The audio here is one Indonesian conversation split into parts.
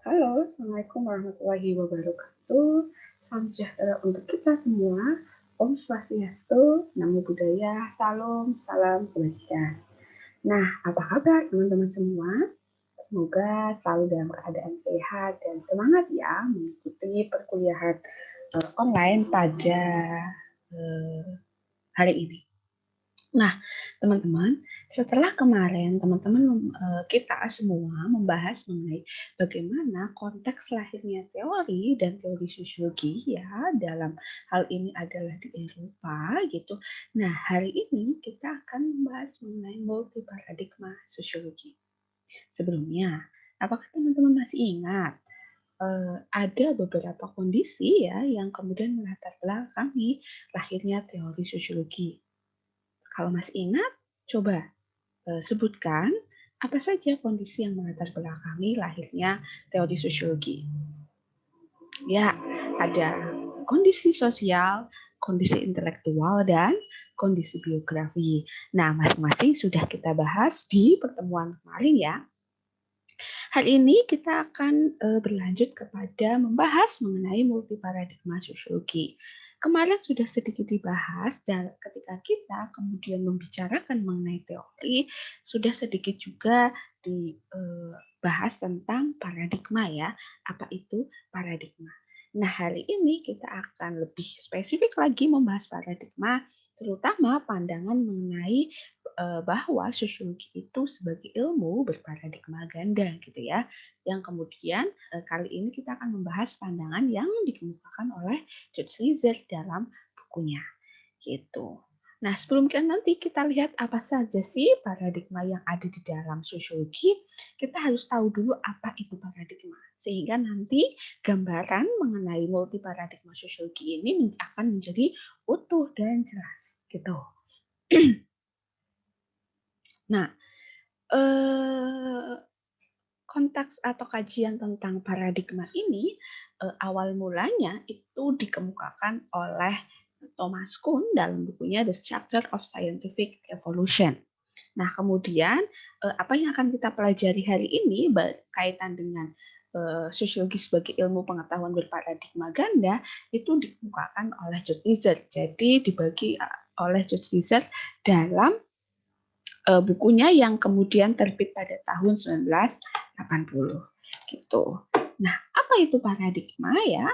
Halo, Assalamualaikum warahmatullahi wabarakatuh. Salam sejahtera untuk kita semua. Om Swastiastu, Namo Buddhaya, Salam, Salam Kebajikan. Nah, apa kabar teman-teman semua? Semoga selalu dalam keadaan sehat dan semangat ya mengikuti perkuliahan online pada uh, hari ini. Nah, teman-teman, setelah kemarin teman-teman kita semua membahas mengenai bagaimana konteks lahirnya teori dan teori sosiologi ya dalam hal ini adalah di Eropa gitu. Nah, hari ini kita akan membahas mengenai multi paradigma sosiologi. Sebelumnya, apakah teman-teman masih ingat ada beberapa kondisi ya yang kemudian melatar belakangi lahirnya teori sosiologi? Kalau masih ingat, coba sebutkan apa saja kondisi yang melatar belakangi lahirnya teori sosiologi. Ya, ada kondisi sosial, kondisi intelektual, dan kondisi biografi. Nah, masing-masing sudah kita bahas di pertemuan kemarin ya. Hari ini kita akan berlanjut kepada membahas mengenai multiparadigma sosiologi. Kemarin sudah sedikit dibahas dan ketika kita kemudian membicarakan mengenai teori, sudah sedikit juga dibahas tentang paradigma ya. Apa itu paradigma? Nah, hari ini kita akan lebih spesifik lagi membahas paradigma, terutama pandangan mengenai bahwa sosiologi itu sebagai ilmu berparadigma ganda gitu ya. Yang kemudian kali ini kita akan membahas pandangan yang dikemukakan oleh George Lizard dalam bukunya gitu. Nah, sebelum nanti kita lihat apa saja sih paradigma yang ada di dalam sosiologi, kita harus tahu dulu apa itu paradigma. Sehingga nanti gambaran mengenai multi paradigma sosiologi ini akan menjadi utuh dan jelas gitu. Nah, konteks atau kajian tentang paradigma ini awal mulanya itu dikemukakan oleh Thomas Kuhn dalam bukunya The Structure of Scientific Evolution. Nah, kemudian apa yang akan kita pelajari hari ini berkaitan dengan sosiologi sebagai ilmu pengetahuan berparadigma ganda itu dikemukakan oleh George Lizard. Jadi dibagi oleh George Lizard dalam bukunya yang kemudian terbit pada tahun 1980 gitu. Nah, apa itu paradigma ya?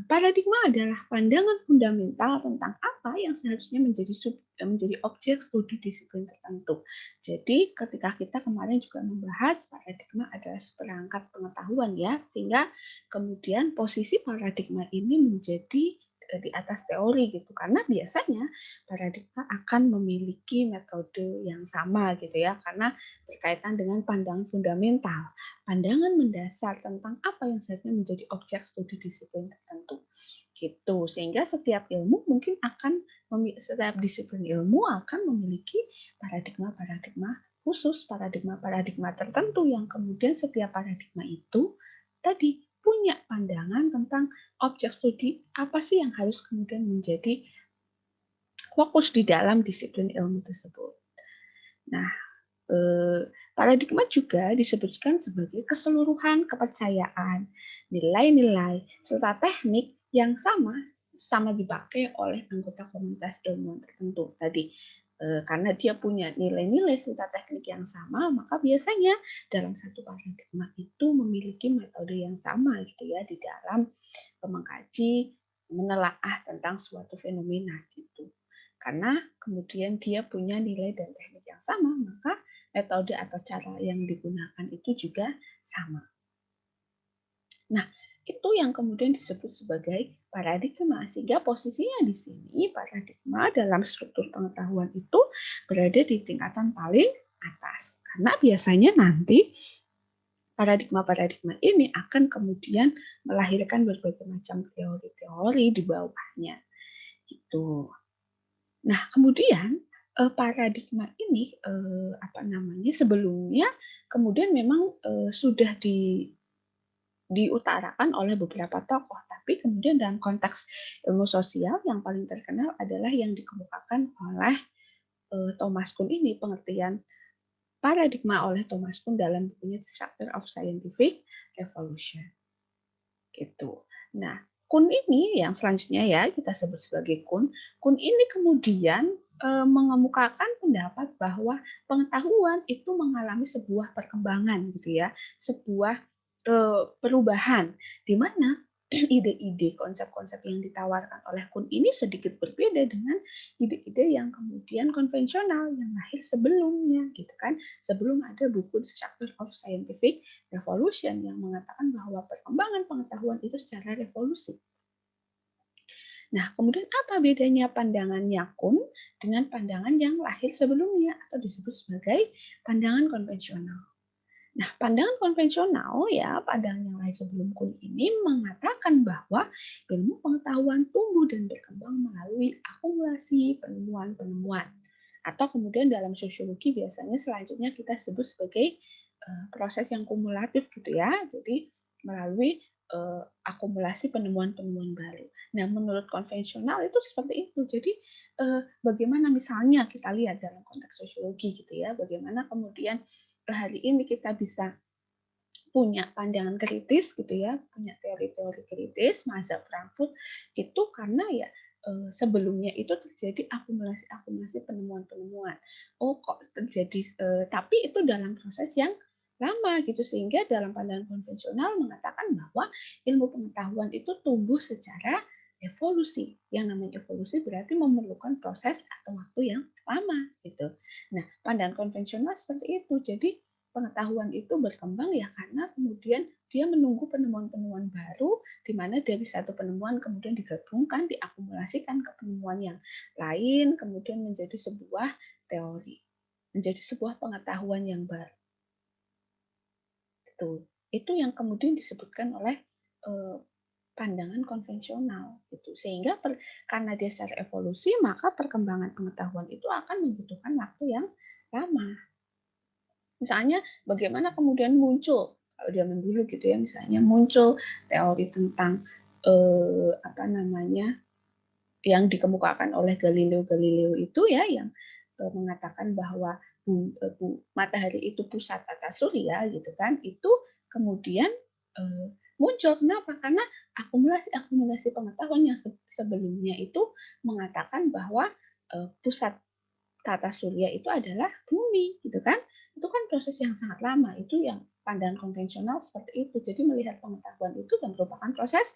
Paradigma adalah pandangan fundamental tentang apa yang seharusnya menjadi objek studi disiplin tertentu. Jadi, ketika kita kemarin juga membahas paradigma adalah seperangkat pengetahuan ya, sehingga kemudian posisi paradigma ini menjadi di atas teori gitu karena biasanya paradigma akan memiliki metode yang sama gitu ya karena berkaitan dengan pandangan fundamental, pandangan mendasar tentang apa yang seharusnya menjadi objek studi disiplin tertentu gitu sehingga setiap ilmu mungkin akan setiap disiplin ilmu akan memiliki paradigma-paradigma khusus, paradigma-paradigma tertentu yang kemudian setiap paradigma itu tadi punya pandangan tentang objek studi apa sih yang harus kemudian menjadi fokus di dalam disiplin ilmu tersebut. Nah, paradigma juga disebutkan sebagai keseluruhan kepercayaan, nilai-nilai, serta teknik yang sama dipakai oleh anggota komunitas ilmuwan tertentu tadi. Karena dia punya nilai-nilai serta teknik yang sama, maka biasanya dalam satu paradigma itu memiliki metode yang sama gitu ya di dalam mengkaji, menelaah tentang suatu fenomena gitu. Karena kemudian dia punya nilai dan teknik yang sama, maka metode atau cara yang digunakan itu juga sama. Nah, itu yang kemudian disebut sebagai paradigma. Sehingga posisinya di sini paradigma dalam struktur pengetahuan itu berada di tingkatan paling atas. Karena biasanya nanti paradigma-paradigma ini akan kemudian melahirkan berbagai macam teori-teori di bawahnya. Gitu. Nah, kemudian paradigma ini sebelumnya kemudian memang sudah diutarakan oleh beberapa tokoh, tapi kemudian dalam konteks ilmu sosial yang paling terkenal adalah yang dikemukakan oleh Thomas Kuhn ini pengertian paradigma oleh Thomas Kuhn dalam bukunya The Structure of Scientific Revolution. Gitu. Nah, Kuhn ini yang selanjutnya ya kita sebut sebagai Kuhn. Kuhn ini kemudian mengemukakan pendapat bahwa pengetahuan itu mengalami sebuah perkembangan gitu ya, sebuah perubahan di mana ide-ide, konsep-konsep yang ditawarkan oleh Kuhn ini sedikit berbeda dengan ide-ide yang kemudian konvensional yang lahir sebelumnya gitu kan. Sebelum ada buku The Structure of Scientific Revolution yang mengatakan bahwa perkembangan pengetahuan itu secara revolusi. Nah, kemudian apa bedanya pandangannya Kuhn dengan pandangan yang lahir sebelumnya atau disebut sebagai pandangan konvensional? Nah, pandangan konvensional ya, pandangan yang lahir sebelum Kuhn ini mengatakan bahwa ilmu pengetahuan tumbuh dan berkembang melalui akumulasi penemuan-penemuan. Atau kemudian dalam sosiologi biasanya selanjutnya kita sebut sebagai proses yang kumulatif gitu ya. Jadi melalui akumulasi penemuan-penemuan baru. Nah, menurut konvensional itu seperti itu. Jadi bagaimana misalnya kita lihat dalam konteks sosiologi gitu ya, bagaimana kemudian hari ini kita bisa punya pandangan kritis gitu ya, punya teori-teori kritis, mazhab Frankfurt itu karena ya sebelumnya itu terjadi akumulasi penemuan-penemuan. Oh kok terjadi, tapi itu dalam proses yang lama gitu sehingga dalam pandangan konvensional mengatakan bahwa ilmu pengetahuan itu tumbuh secara evolusi. Yang namanya evolusi berarti memerlukan proses atau waktu yang lama gitu. Nah, pandangan konvensional seperti itu. Jadi pengetahuan itu berkembang ya karena kemudian dia menunggu penemuan-penemuan baru di mana dari satu penemuan kemudian digabungkan, diakumulasikan ke penemuan yang lain, kemudian menjadi sebuah teori, menjadi sebuah pengetahuan yang baru. Itu yang kemudian disebutkan oleh pandangan konvensional gitu. Sehingga karena dia secara evolusi, maka perkembangan pengetahuan itu akan membutuhkan waktu yang lama. Misalnya bagaimana kemudian muncul kalau zaman dulu gitu ya, misalnya muncul teori tentang yang dikemukakan oleh Galileo Galileo itu ya, yang mengatakan bahwa matahari itu pusat tata surya gitu kan, itu kemudian muncul. Kenapa? Karena akumulasi pengetahuan yang sebelumnya itu mengatakan bahwa pusat tata surya itu adalah bumi, gitu kan? Itu kan proses yang sangat lama, itu yang pandangan konvensional seperti itu. Jadi melihat pengetahuan itu dan merupakan proses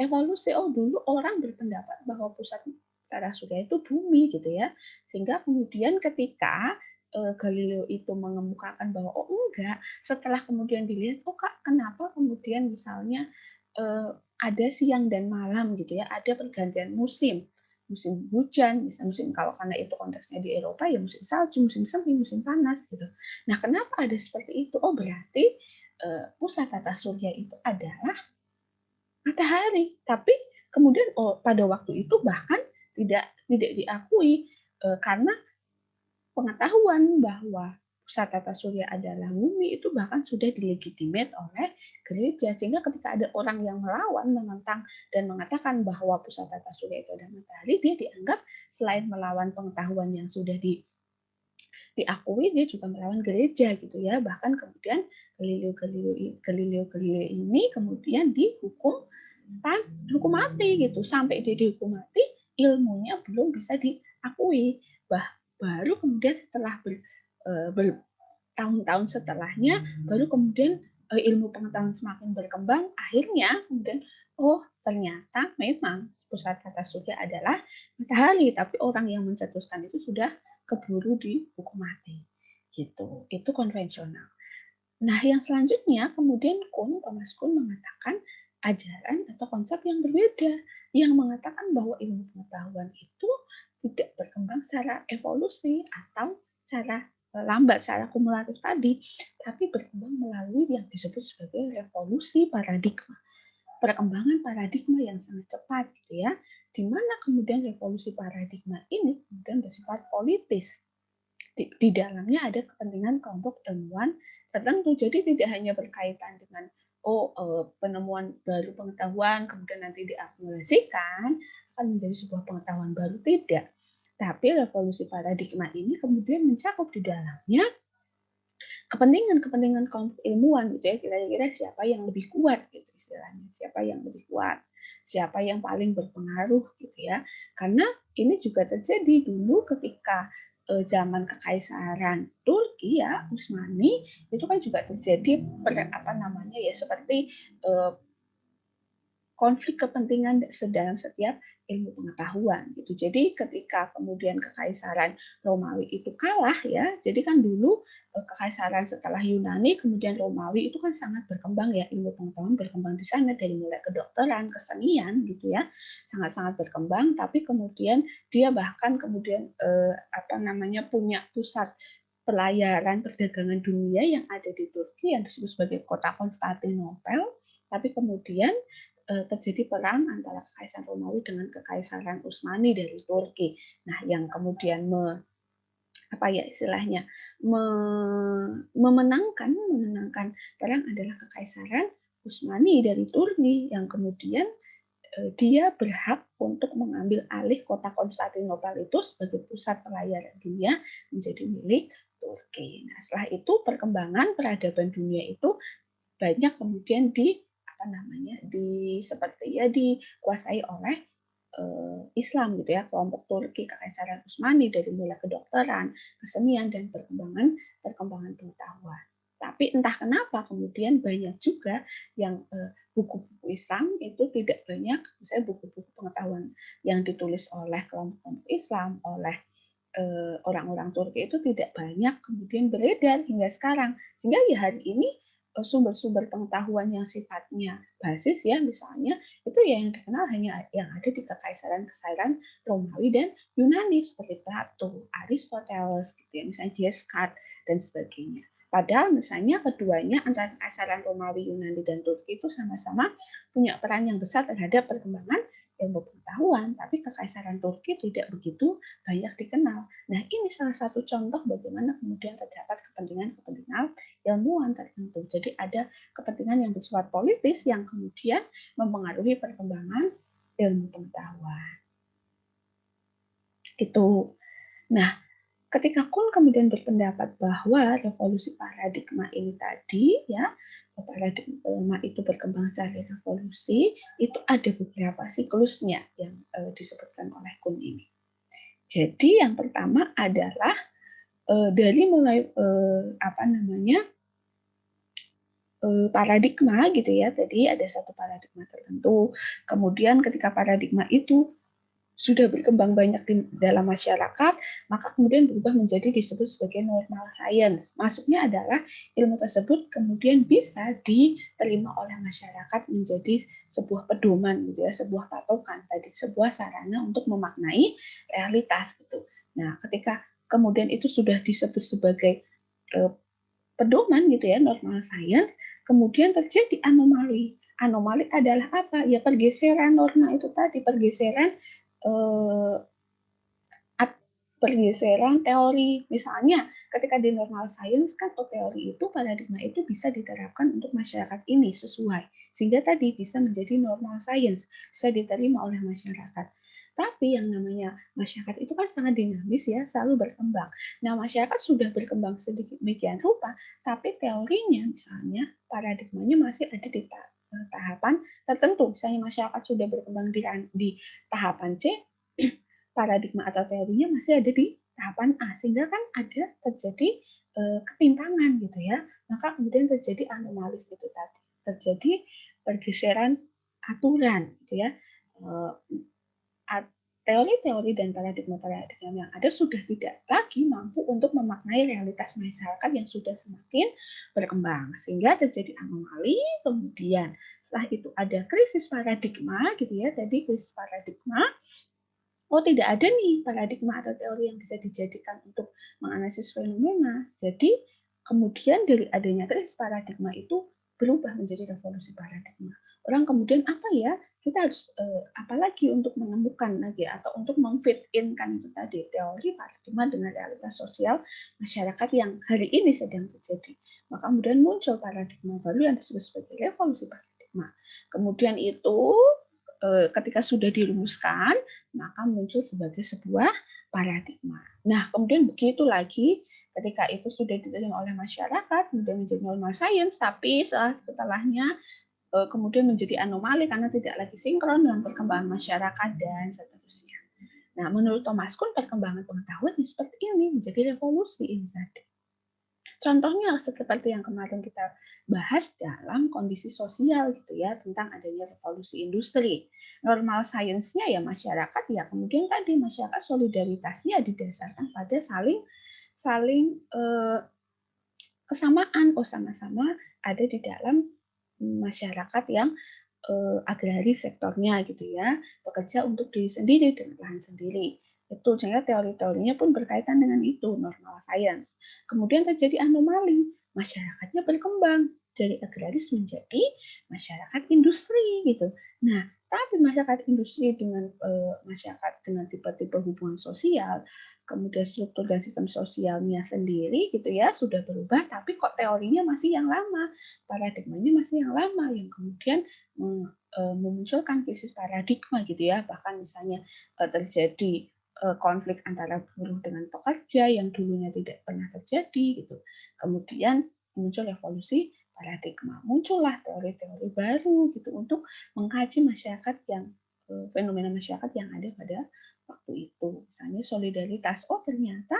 evolusi. Oh, dulu orang berpendapat bahwa pusat tata surya itu bumi, gitu ya. Sehingga kemudian ketika Galileo itu mengemukakan bahwa oh enggak, setelah kemudian dilihat, oh kak, kenapa kemudian misalnya ada siang dan malam gitu ya, ada pergantian musim hujan, misalnya musim kalau karena itu konteksnya di Eropa ya musim salju, musim semi, musim panas gitu. Nah, kenapa ada seperti itu? Oh, berarti pusat tata surya itu adalah matahari. Tapi kemudian pada waktu itu bahkan tidak diakui karena pengetahuan bahwa pusat tata surya adalah bumi itu bahkan sudah dilegitimate oleh gereja, sehingga ketika ada orang yang melawan, menentang dan mengatakan bahwa pusat tata surya itu adalah matahari, dia dianggap selain melawan pengetahuan yang sudah diakui, dia juga melawan gereja gitu ya. Bahkan kemudian Galileo ini kemudian dihukum mati gitu, sampai dia dihukum mati ilmunya belum bisa diakui. Baru kemudian setelah bertahun-tahun setelahnya baru kemudian ilmu pengetahuan semakin berkembang, akhirnya kemudian oh ternyata memang pusat tata surya adalah matahari, tapi orang yang mencetuskan itu sudah keburu dihukum mati gitu. Itu konvensional. Nah, yang selanjutnya kemudian Thomas Kuhn mengatakan ajaran atau konsep yang berbeda, yang mengatakan bahwa ilmu pengetahuan itu tidak berkembang secara evolusi atau secara lambat, secara kumulatif tadi, tapi berkembang melalui yang disebut sebagai revolusi paradigma. Perkembangan paradigma yang sangat cepat gitu ya, di mana kemudian revolusi paradigma ini kemudian bersifat politis. Di dalamnya ada kepentingan kelompok ilmuwan tertentu. Jadi tidak hanya berkaitan dengan penemuan baru pengetahuan kemudian nanti diakumulasikan akan menjadi sebuah pengetahuan baru, tidak. Tapi revolusi paradigma ini kemudian mencakup di dalamnya kepentingan kelompok ilmuwan gitu ya, kira-kira siapa yang lebih kuat gitu istilahnya, siapa yang lebih kuat, siapa yang paling berpengaruh gitu ya. Karena ini juga terjadi dulu ketika zaman kekaisaran Turki ya, Utsmani, itu kan juga terjadi seperti konflik kepentingan dalam setiap ilmu pengetahuan gitu. Jadi ketika kemudian kekaisaran Romawi itu kalah ya, jadi kan dulu kekaisaran setelah Yunani kemudian Romawi itu kan sangat berkembang ya, ilmu pengetahuan berkembang di sana dari mulai kedokteran, kesenian gitu ya, sangat-sangat berkembang. Tapi kemudian dia bahkan kemudian punya pusat pelayaran perdagangan dunia yang ada di Turki yang disebut sebagai kota Konstantinopel. Tapi kemudian terjadi perang antara Kekaisaran Romawi dengan Kekaisaran Utsmani dari Turki. Nah, yang kemudian memenangkan perang adalah Kekaisaran Utsmani dari Turki yang kemudian dia berhak untuk mengambil alih kota Konstantinopel itu sebagai pusat pelayaran dunia menjadi milik Turki. Nah, setelah itu perkembangan peradaban dunia itu banyak kemudian dikuasai oleh Islam gitu ya, kelompok Turki, Kekaisaran Utsmani dari mulai kedokteran, kesenian dan perkembangan pengetahuan. Tapi entah kenapa kemudian banyak juga yang buku-buku Islam itu tidak banyak, misalnya buku-buku pengetahuan yang ditulis oleh kelompok Islam, oleh orang-orang Turki itu tidak banyak kemudian beredar hingga sekarang. Sehingga ya hari ini sumber-sumber pengetahuan yang sifatnya basis ya misalnya itu ya yang dikenal hanya yang ada di kekaisaran Romawi dan Yunani seperti Plato, Aristoteles gitu ya, misalnya Descartes dan sebagainya. Padahal misalnya keduanya antara kekaisaran Romawi, Yunani dan Turki itu sama-sama punya peran yang besar terhadap perkembangan ilmu pengetahuan, tapi kekaisaran Turki tidak begitu banyak dikenal. Nah, ini salah satu contoh bagaimana kemudian terdapat kepentingan-kepentingan ilmuwan tertentu. Jadi ada kepentingan yang bersifat politis yang kemudian mempengaruhi perkembangan ilmu pengetahuan. Itu. Nah, ketika Kuhn kemudian berpendapat bahwa revolusi paradigma ini tadi ya, paradigma itu berkembang secara revolusi, itu ada beberapa siklusnya yang disebutkan oleh Kuhn ini. Jadi yang pertama adalah dari mulai paradigma gitu ya. Jadi ada satu paradigma tertentu. Kemudian ketika paradigma itu sudah berkembang banyak di dalam masyarakat, maka kemudian berubah menjadi disebut sebagai normal science. Maksudnya adalah ilmu tersebut kemudian bisa diterima oleh masyarakat menjadi sebuah pedoman gitu ya, sebuah patokan tadi, sebuah sarana untuk memaknai realitas gitu. Nah, ketika kemudian itu sudah disebut sebagai pedoman gitu ya, normal science, kemudian terjadi anomali. Anomali adalah apa? Ya pergeseran norma itu tadi, pergeseran teori. Misalnya, ketika di normal science kan teori itu, paradigma itu bisa diterapkan untuk masyarakat ini sesuai. Sehingga tadi bisa menjadi normal science, bisa diterima oleh masyarakat. Tapi yang namanya masyarakat itu kan sangat dinamis ya, selalu berkembang. Nah, masyarakat sudah berkembang sedemikian rupa, tapi teorinya misalnya, paradigmanya masih ada di tahapan tertentu. Misalnya masyarakat sudah berkembang di tahapan C, paradigma atau teorinya masih ada di tahapan A, sehingga kan ada terjadi ketimpangan gitu ya, maka kemudian terjadi anomalis itu tadi, terjadi pergeseran aturan gitu ya. Teori-teori dan paradigma-paradigma yang ada sudah tidak lagi mampu untuk memaknai realitas masyarakat yang sudah semakin berkembang, sehingga terjadi anomali. Kemudian setelah itu ada krisis paradigma gitu ya, jadi krisis paradigma, tidak ada nih paradigma atau teori yang bisa dijadikan untuk menganalisis fenomena. Jadi kemudian dari adanya krisis paradigma itu berubah menjadi revolusi paradigma. Orang kemudian apa ya, kita harus apalagi untuk menemukan lagi atau untuk memfit-in-kan itu tadi teori paradigma dengan realitas sosial masyarakat yang hari ini sedang terjadi. Maka kemudian muncul paradigma baru yang disebut sebagai revolusi paradigma. Kemudian itu ketika sudah dirumuskan, maka muncul sebagai sebuah paradigma. Nah, kemudian begitu lagi Ketika itu sudah diterima oleh masyarakat, kemudian menjadi normal science, tapi setelahnya kemudian menjadi anomali karena tidak lagi sinkron dengan perkembangan masyarakat dan seterusnya. Nah, menurut Thomas Kuhn, perkembangan pengetahuan seperti ini menjadi revolusi ini tadi. Contohnya seperti yang kemarin kita bahas dalam kondisi sosial gitu ya, tentang adanya revolusi industri. Normal sainsnya ya masyarakat, ya kemudian tadi masyarakat solidaritasnya didasarkan pada saling kesamaan, sama-sama ada di dalam masyarakat yang agraris sektornya gitu ya, bekerja untuk diri sendiri dengan lahan sendiri. Itu sehingga teori-teorinya pun berkaitan dengan itu, normal science. Kemudian terjadi anomali, masyarakatnya berkembang dari agraris menjadi masyarakat industri gitu. Nah, tapi masyarakat industri dengan masyarakat dengan tipe-tipe hubungan sosial, kemudian struktur dan sistem sosialnya sendiri gitu ya sudah berubah, tapi kok teorinya masih yang lama, paradigmanya masih yang lama, yang kemudian memunculkan krisis paradigma gitu ya, bahkan misalnya terjadi konflik antara buruh dengan pekerja yang dulunya tidak pernah terjadi gitu. Kemudian muncul revolusi paradigma, muncullah teori-teori baru gitu untuk mengkaji masyarakat yang fenomena masyarakat yang ada pada waktu itu. Misalnya solidaritas, oh ternyata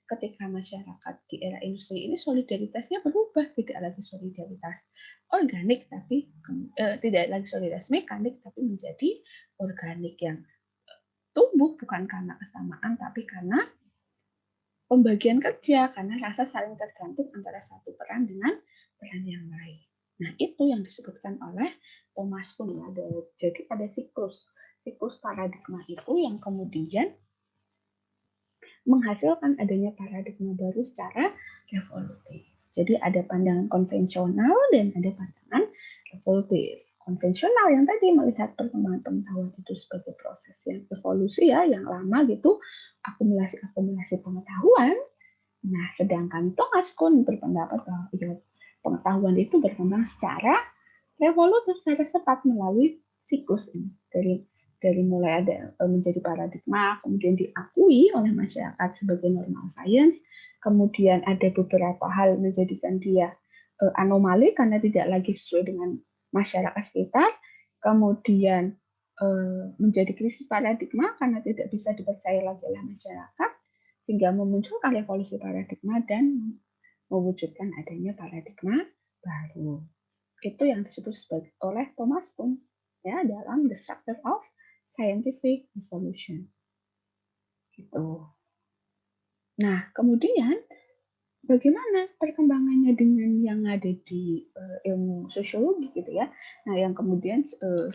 ketika masyarakat di era industri ini solidaritasnya berubah, tidak lagi solidaritas organik tapi tidak lagi solidaritas mekanik tapi menjadi organik yang tumbuh bukan karena kesamaan tapi karena pembagian kerja, karena rasa saling tergantung antara satu peran dengan peran yang lain. Nah, itu yang disebutkan oleh Thomas Kuhn. Jadi ada siklus paradigma itu yang kemudian menghasilkan adanya paradigma baru secara revolutif. Jadi ada pandangan konvensional dan ada pandangan revolutif. Konvensional yang tadi melihat perkembangan pengetahuan itu sebagai proses yang evolusi ya, yang lama gitu, akumulasi pengetahuan. Nah, sedangkan Thomas Kuhn berpendapat bahwa ya, pengetahuan itu berkembang secara revolutif, secara cepat melalui siklus ini. Dari mulai ada menjadi paradigma, kemudian diakui oleh masyarakat sebagai normal science, kemudian ada beberapa hal menjadikan dia anomali karena tidak lagi sesuai dengan masyarakat sekitar, kemudian menjadi krisis paradigma karena tidak bisa dipercaya lagi oleh masyarakat, sehingga memunculkan revolusi paradigma dan mewujudkan adanya paradigma baru. Itu yang disebut oleh Thomas Kuhn ya dalam The Structure of Scientific Evolution. Gitu. Nah, kemudian bagaimana perkembangannya dengan yang ada di ilmu sosiologi gitu ya. Nah, yang kemudian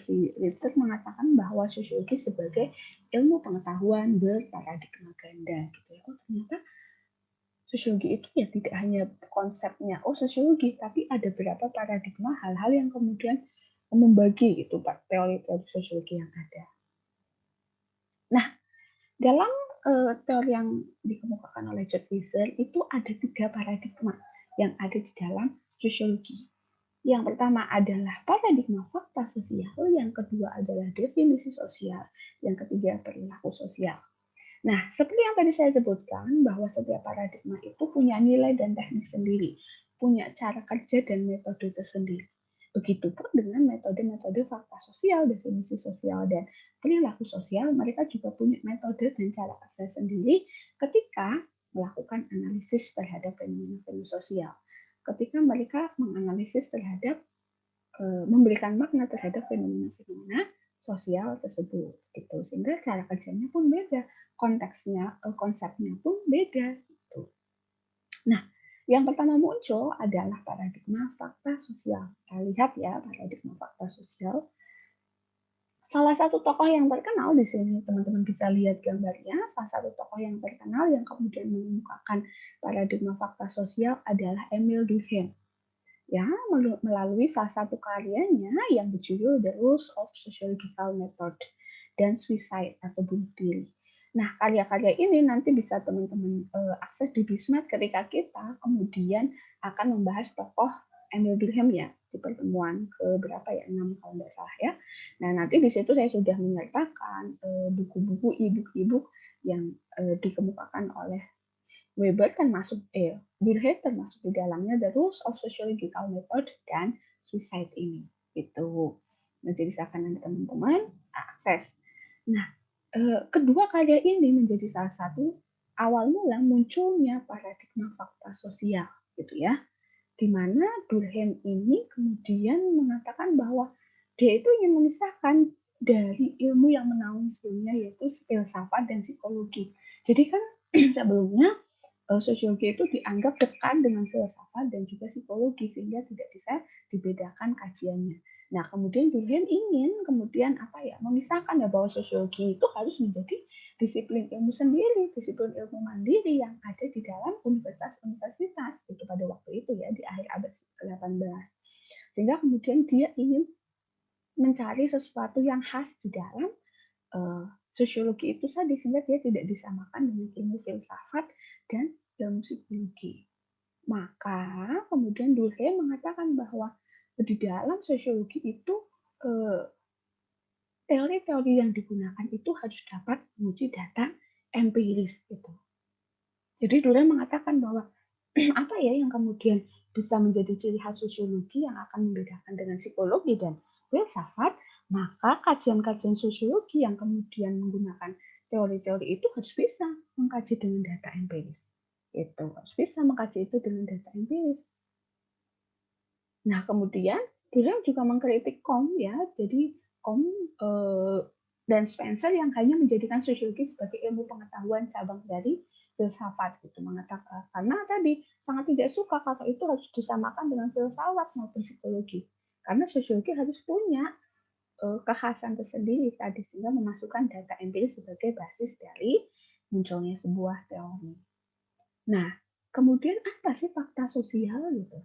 si Richard mengatakan bahwa sosiologi sebagai ilmu pengetahuan berparadigma ganda gitu ya. Oh, ternyata sosiologi itu ya tidak hanya konsepnya sosiologi, tapi ada beberapa paradigma hal-hal yang kemudian membagi gitu Pak teori-teori sosiologi yang ada. Nah, dalam teori yang dikemukakan oleh George Wieser itu ada 3 paradigma yang ada di dalam sosiologi. Yang pertama adalah paradigma fakta sosial, yang kedua adalah definisi sosial, yang ketiga perilaku sosial. Nah, seperti yang tadi saya sebutkan bahwa setiap paradigma itu punya nilai dan teknik sendiri, punya cara kerja dan metode tersendiri. Begitupun dengan metode-metode fakta sosial, definisi sosial, dan perilaku sosial, mereka juga punya metode dan cara kerja sendiri ketika melakukan analisis terhadap fenomena-fenomena sosial. Ketika mereka menganalisis terhadap, memberikan makna terhadap fenomena-fenomena sosial tersebut, gitu. Sehingga cara kerjanya pun beda, konteksnya, konsepnya pun beda. Gitu. Nah, yang pertama muncul adalah paradigma fakta sosial. Kita lihat ya paradigma fakta sosial. Salah satu tokoh yang terkenal di sini teman-teman bisa lihat gambarnya. Salah satu tokoh yang terkenal yang kemudian mengemukakan paradigma fakta sosial adalah Emile Durkheim. Ya, melalui salah satu karyanya yang berjudul The Rules of Sociological Method dan Suicide atau bunuh diri. Nah, karya-karya ini nanti bisa teman-teman akses di Bismat ketika kita kemudian akan membahas tokoh Emile Durkheim ya di pertemuan ke berapa ya 6 kalau nggak salah ya. Nah, nanti di situ saya sudah menyertakan buku-buku e-book yang dikemukakan oleh Weber termasuk Durkheim termasuk di dalamnya The Rules of Sociological Method dan Suicide ini. Itu. Nah, jadi silakan teman-teman akses. Nah, kedua karya ini menjadi salah satu awal mula munculnya paradigma fakta sosial, gitu ya. Di mana Durkheim ini kemudian mengatakan bahwa dia itu ingin memisahkan dari ilmu yang menaungi sebelumnya, yaitu filsafat dan psikologi. Jadi kan sebelumnya sosiologi itu dianggap dekat dengan filsafat dan juga psikologi sehingga tidak bisa dibedakan kajiannya. Nah, kemudian Durkheim ingin kemudian memisahkan bahwa sosiologi itu harus menjadi disiplin ilmu sendiri, disiplin ilmu mandiri yang ada di dalam universitas-universitas itu pada waktu itu ya di akhir abad ke-18. Sehingga kemudian dia ingin mencari sesuatu yang khas di dalam sosiologi itu tadi sehingga dia tidak disamakan dengan ilmu filsafat dan ilmu psikologi. Maka kemudian Durkheim mengatakan bahwa di dalam sosiologi itu teori-teori yang digunakan itu harus dapat menguji data empiris gitu. Jadi Durkheim mengatakan bahwa apa ya yang kemudian bisa menjadi ciri khas sosiologi yang akan membedakan dengan psikologi dan filsafat, maka kajian-kajian sosiologi yang kemudian menggunakan teori-teori itu harus bisa mengkaji dengan data empiris. Itu harus bisa mengkaji itu dengan data empiris. Nah, kemudian Durkheim juga mengkritik Comte ya. Jadi Comte dan Spencer yang hanya menjadikan sosiologi sebagai ilmu pengetahuan cabang dari filsafat gitu, mengatakan karena tadi sangat tidak suka kalau itu harus disamakan dengan filsafat maupun psikologi. Karena sosiologi harus punya kekhasan tersendiri tadi sehingga memasukkan data empiris sebagai basis dari munculnya sebuah teori. Nah, kemudian apa sih fakta sosial gitu?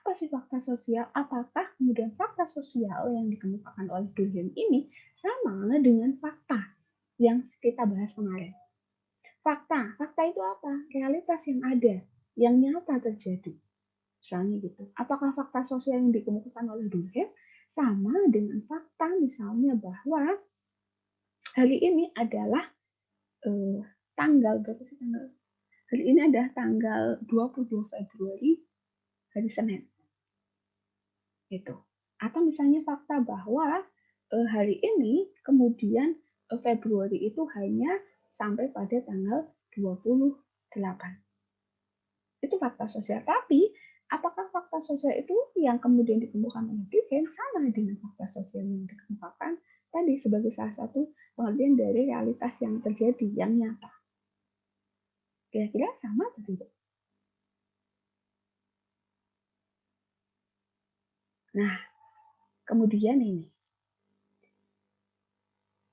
Apa sih fakta sosial? Apakah kemudian fakta sosial yang dikemukakan oleh Durkheim ini sama dengan fakta yang kita bahas kemarin? Fakta itu apa? Realitas yang ada, yang nyata terjadi. Misalnya gitu. Apakah fakta sosial yang dikemukakan oleh Durkheim sama dengan fakta misalnya bahwa hari ini adalah tanggal berapa sih tanggal? Hari ini adalah tanggal 22 Februari, hari Senin. Gitu. Atau misalnya fakta bahwa hari ini kemudian Februari itu hanya sampai pada tanggal 28. Itu fakta sosial. Tapi apakah fakta sosial itu yang kemudian ditemukan oleh Durkheim sama dengan fakta sosial yang dikemukakan tadi sebagai salah satu pengertian dari realitas yang terjadi, yang nyata? Kira-kira sama atau tidak? Nah, kemudian ini.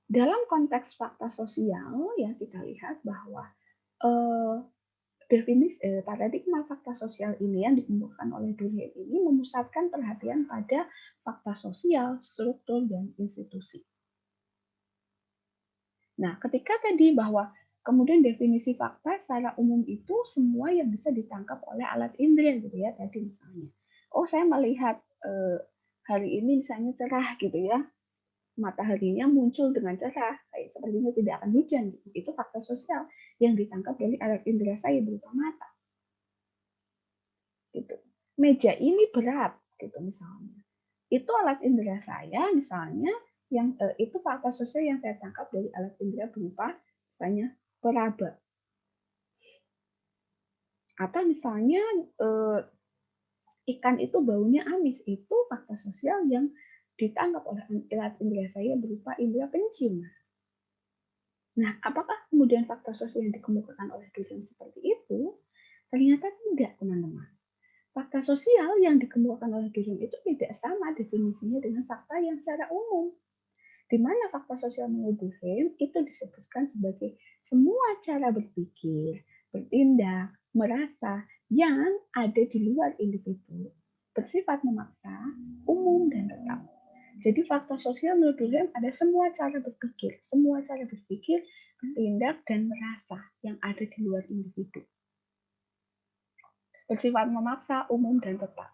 Dalam konteks fakta sosial, ya kita lihat bahwa paradigma fakta sosial ini yang dikemukakan oleh Durkheim ini memusatkan perhatian pada fakta sosial, struktur, dan institusi. Nah, ketika tadi bahwa kemudian definisi fakta secara umum itu semua yang bisa ditangkap oleh alat indera gitu ya tadi misalnya. Oh, saya melihat hari ini misalnya cerah gitu ya. Mataharinya muncul dengan cerah, kayak sepertinya tidak akan hujan. Itu fakta sosial yang ditangkap dari alat indera saya berupa mata. Gitu. Meja ini berat, gitu misalnya. Itu alat indera saya, misalnya, yang itu fakta sosial yang saya tangkap dari alat indera berupa misalnya peraba. Atau misalnya ikan itu baunya amis, itu fakta sosial yang ditangkap oleh alat indera saya berupa indera penciuman. Nah, apakah kemudian fakta sosial yang dikemukakan oleh Durkheim seperti itu? Ternyata tidak, teman-teman. Fakta sosial yang dikemukakan oleh Durkheim itu tidak sama definisinya dengan fakta yang secara umum. Di mana fakta sosial menurut Durkheim itu disebutkan sebagai semua cara berpikir, bertindak, merasa yang ada di luar individu, bersifat memaksa, umum, dan tetap. Jadi fakta sosial menurut Durkheim ada semua cara berpikir, bertindak, dan merasa yang ada di luar individu. Bersifat memaksa, umum, dan tetap.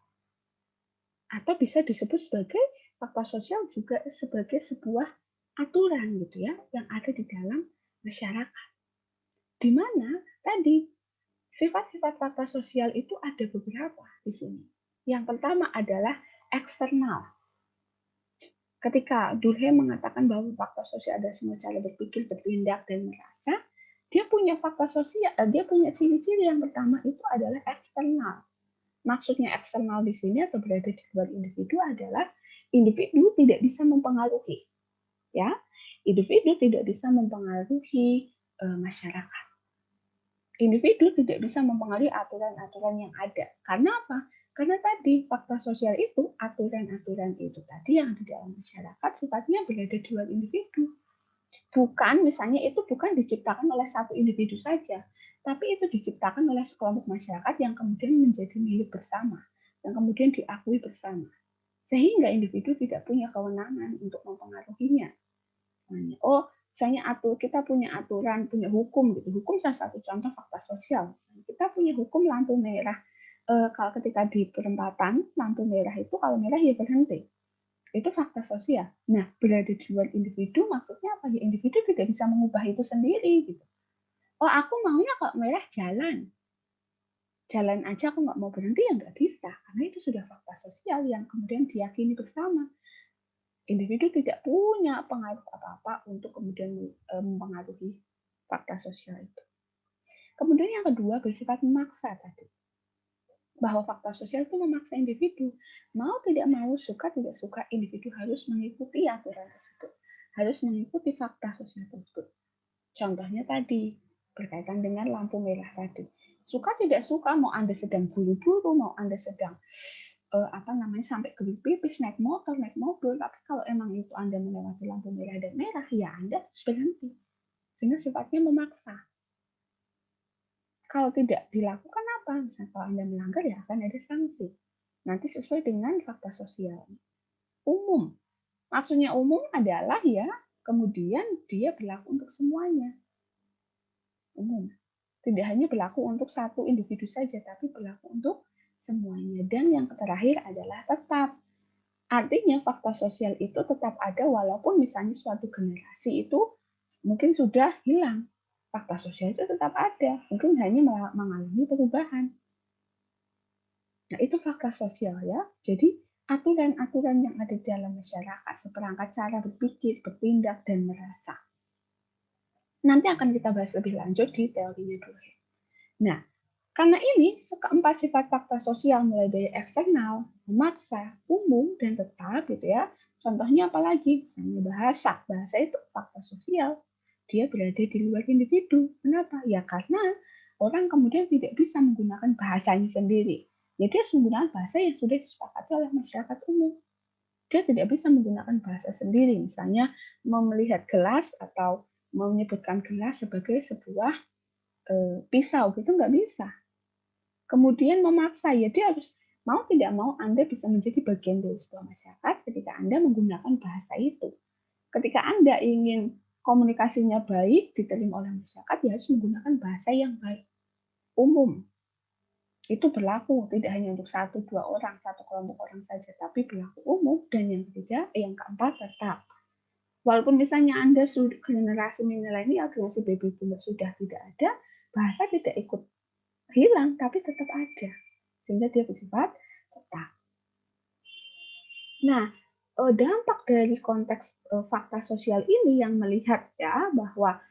Atau bisa disebut sebagai fakta sosial juga sebagai sebuah aturan gitu ya yang ada di dalam masyarakat. Di mana tadi Sifat-sifat fakta sosial itu ada beberapa di sini. Yang pertama adalah eksternal. Ketika Durkheim mengatakan bahwa fakta sosial ada semua cara berpikir, bertindak, dan merasa, dia punya fakta sosial, dia punya ciri-ciri yang pertama itu adalah eksternal. Maksudnya eksternal di sini atau berada di luar individu adalah individu tidak bisa mempengaruhi, ya, individu tidak bisa mempengaruhi masyarakat. Individu tidak bisa mempengaruhi aturan-aturan yang ada. Karena apa? Karena tadi fakta sosial itu, aturan-aturan itu tadi yang di dalam masyarakat sifatnya berada di luar individu. Bukan, misalnya itu bukan diciptakan oleh satu individu saja, tapi itu diciptakan oleh sekelompok masyarakat yang kemudian menjadi milik bersama, yang kemudian diakui bersama. Sehingga individu tidak punya kewenangan untuk mempengaruhinya. Oh, misalnya kita punya aturan, punya hukum gitu. Hukum salah satu contoh fakta sosial. Kita punya hukum lampu merah. Kalau ketika di perempatan lampu merah itu kalau merah ya berhenti. Itu fakta sosial. Nah, berada di luar individu maksudnya apa? Ya individu tidak bisa mengubah itu sendiri gitu. Oh, aku maunya kalau merah jalan. Jalan aja aku nggak mau berhenti ya nggak bisa. Karena itu sudah fakta sosial yang kemudian diyakini bersama. Individu tidak punya pengaruh apa-apa untuk kemudian mempengaruhi fakta sosial itu. Kemudian yang kedua bersifat memaksa tadi. Bahwa fakta sosial itu memaksa individu. Mau tidak mau, suka tidak suka, individu harus mengikuti aturan tersebut. Harus mengikuti fakta sosial tersebut. Contohnya tadi, berkaitan dengan lampu merah tadi. Suka tidak suka, mau Anda sedang buru-buru, mau Anda sedang sampai ke pipis, naik motor, naik mobil, tapi kalau emang itu Anda melewati lampu merah dan merah, ya Anda harus berhenti. Sehingga sifatnya memaksa. Kalau tidak dilakukan apa? Misalnya kalau Anda melanggar ya akan ada sanksi. Nanti sesuai dengan fakta sosial. Umum. Maksudnya umum adalah ya, kemudian dia berlaku untuk semuanya. Umum. Tidak hanya berlaku untuk satu individu saja, tapi berlaku untuk semuanya. Dan yang terakhir adalah tetap. Artinya fakta sosial itu tetap ada walaupun misalnya suatu generasi itu mungkin sudah hilang. Fakta sosial itu tetap ada, mungkin hanya mengalami perubahan. Nah, itu fakta sosial ya. Jadi aturan-aturan yang ada di dalam masyarakat, seperangkat cara berpikir, bertindak, dan merasa. Nanti akan kita bahas lebih lanjut di teorinya dulu. Nah, karena ini, keempat sifat fakta sosial mulai dari eksternal, memaksa, umum, dan tetap gitu ya. Contohnya apalagi? Misalnya bahasa. Bahasa itu fakta sosial. Dia berada di luar individu. Kenapa? Ya karena orang kemudian tidak bisa menggunakan bahasanya sendiri. Ya dia harus menggunakan bahasa yang sudah disepakati oleh masyarakat umum. Dia tidak bisa menggunakan bahasa sendiri. Misalnya melihat gelas atau menyebutkan gelas sebagai sebuah pisau gitu nggak bisa. Kemudian memaksa, ya dia harus mau tidak mau Anda bisa menjadi bagian dari sebuah masyarakat ketika Anda menggunakan bahasa itu. Ketika Anda ingin komunikasinya baik, diterima oleh masyarakat, ya harus menggunakan bahasa yang baik. Umum. Itu berlaku tidak hanya untuk satu dua orang, satu kelompok orang saja, tapi berlaku umum. Dan yang ketiga, yang keempat tetap. Walaupun misalnya Anda sudah generasi milenial, generasi baby boomer sudah tidak ada, bahasa tidak ikut hilang, tapi tetap ada. Sehingga dia bersifat tetap. Nah, dampak dari konteks fakta sosial ini yang melihat ya bahwa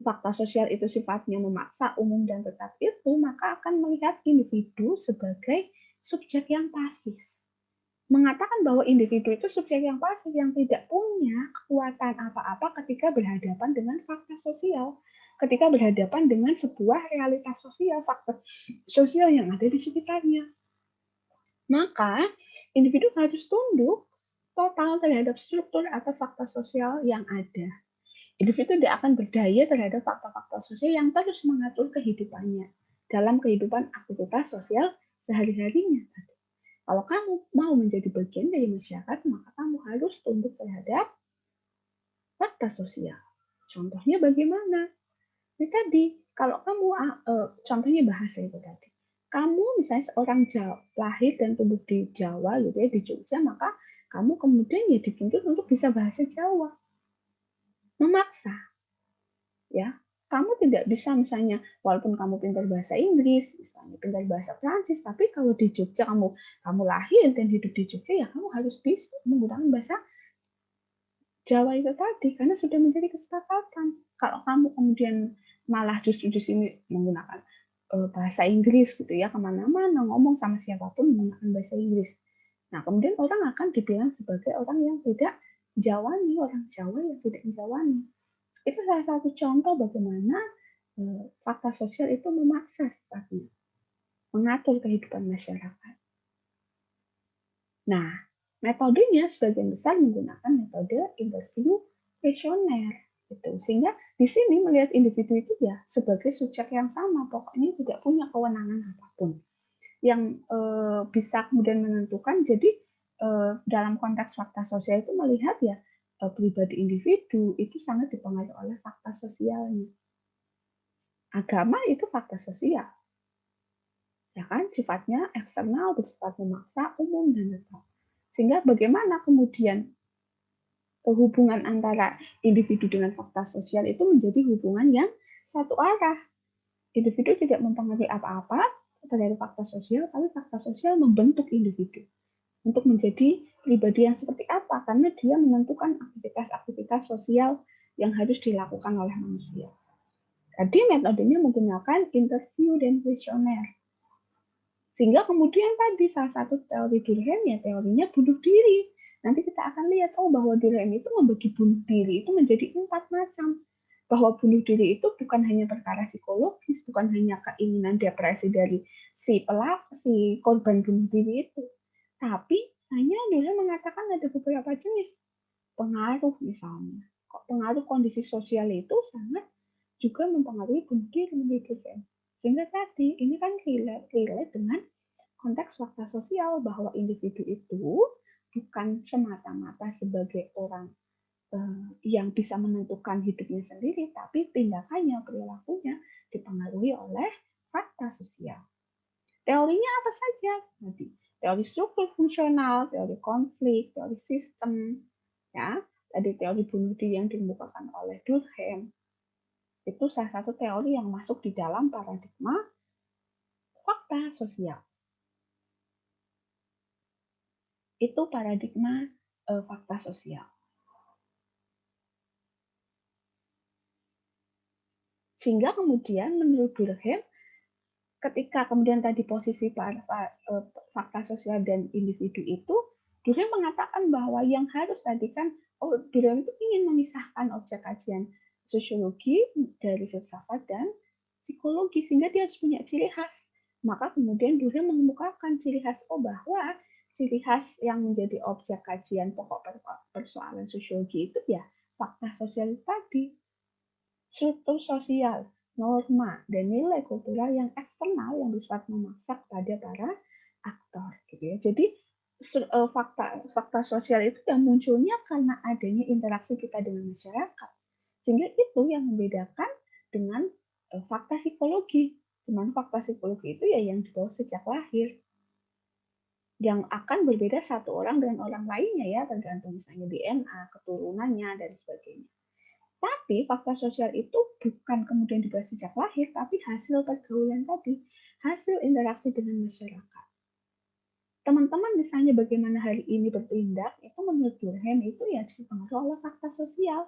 fakta sosial itu sifatnya memaksa, umum, dan tetap itu, maka akan melihat individu sebagai subjek yang pasif. Mengatakan bahwa individu itu subjek yang pasif yang tidak punya kekuatan apa-apa ketika berhadapan dengan fakta sosial, ketika berhadapan dengan sebuah realitas sosial, fakta sosial yang ada di sekitarnya. Maka, individu harus tunduk total terhadap struktur atau fakta sosial yang ada. Individu tidak akan berdaya terhadap fakta-fakta sosial yang terus mengatur kehidupannya dalam kehidupan aktivitas sosial sehari-harinya. Kalau kamu mau menjadi bagian dari masyarakat, maka kamu harus tunduk terhadap fakta sosial. Contohnya bagaimana? Ini tadi, kalau kamu contohnya bahasa itu tadi. Kamu misalnya seorang Jawa, lahir dan tumbuh di Jawa gitu ya, di Jogja, maka kamu kemudian ya dituntut untuk bisa bahasa Jawa. Memaksa. Ya. Kamu tidak bisa misalnya, walaupun kamu pintar bahasa Inggris, misalnya pintar bahasa Prancis, tapi kalau di Jogja kamu lahir dan hidup di Jogja, ya kamu harus bisa menggunakan bahasa Jawa itu tadi, karena sudah menjadi kesepakatan. Kalau kamu kemudian malah justru di sini menggunakan bahasa Inggris gitu ya, kemana-mana ngomong sama siapapun menggunakan bahasa Inggris. Nah, kemudian orang akan dibilang sebagai orang yang tidak Jawani, orang Jawa yang tidak menjawani. Itu salah satu contoh bagaimana fakta sosial itu memaksa sifatnya, mengatur kehidupan masyarakat. Nah, metodenya sebagian besar menggunakan metode interview kuesioner. Gitu. Sehingga di sini melihat individu itu ya sebagai subjek yang sama, pokoknya tidak punya kewenangan apapun. Yang bisa kemudian menentukan, jadi dalam konteks fakta sosial itu melihat ya pribadi individu itu sangat dipengaruhi oleh fakta sosialnya. Agama itu fakta sosial, ya kan, sifatnya eksternal, bersifat memaksa, umum, dan tetap. Sehingga bagaimana kemudian hubungan antara individu dengan fakta sosial itu menjadi hubungan yang satu arah. Individu tidak mempengaruhi apa-apa dari fakta sosial, tapi fakta sosial membentuk individu untuk menjadi pribadi yang seperti apa, karena dia menentukan aktivitas-aktivitas sosial yang harus dilakukan oleh manusia. Jadi metodenya menggunakan interview dan kuesioner. Sehingga kemudian tadi salah satu teori Durkheim ya teorinya bunuh diri. Nanti kita akan lihat bahwa Durkheim itu membagi bunuh diri itu menjadi 4 macam. Bahwa bunuh diri itu bukan hanya perkara psikologis, bukan hanya keinginan depresi dari si korban bunuh diri itu. Tapi hanya Durkheim mengatakan ada beberapa jenis pengaruh misalnya. Pengaruh kondisi sosial itu sangat juga mempengaruhi bunuh diri menurut Durkheim. Sehingga tadi ini kan relate dengan konteks fakta sosial bahwa individu itu bukan semata-mata sebagai orang yang bisa menentukan hidupnya sendiri, tapi tindakannya, perilakunya dipengaruhi oleh fakta sosial. Teorinya apa saja? Tadi teori struktur fungsional, teori konflik, teori sistem, ya. Tadi teori bunuh diri yang dikemukakan oleh Durkheim itu salah satu teori yang masuk di dalam paradigma fakta sosial. Itu paradigma fakta sosial. Sehingga kemudian menurut Durkheim, ketika kemudian tadi posisi fakta sosial dan individu itu, Durkheim mengatakan bahwa yang harus tadi kan, Durkheim itu ingin memisahkan objek kajian sosiologi dari filsafat dan psikologi, sehingga dia harus punya ciri khas. Maka kemudian Durkheim mengemukakan ciri khas bahwa ciri khas yang menjadi objek kajian pokok persoalan sosiologi itu ya fakta sosial tadi, struktur sosial, norma, dan nilai kultural yang eksternal yang bersifat memaksa kepada para aktor. Gitu ya. Jadi fakta sosial itu yang munculnya karena adanya interaksi kita dengan masyarakat. Sehingga itu yang membedakan dengan fakta psikologi. Cuman fakta psikologi itu ya yang dibawa sejak lahir. Yang akan berbeda satu orang dengan orang lainnya ya, tergantung misalnya DNA, keturunannya, dan sebagainya. Tapi fakta sosial itu bukan kemudian dibahas sejak lahir, tapi hasil pergaulan tadi, hasil interaksi dengan masyarakat. Teman-teman misalnya bagaimana hari ini bertindak, itu menurut Durkheim itu ya dipengaruhi oleh fakta sosial.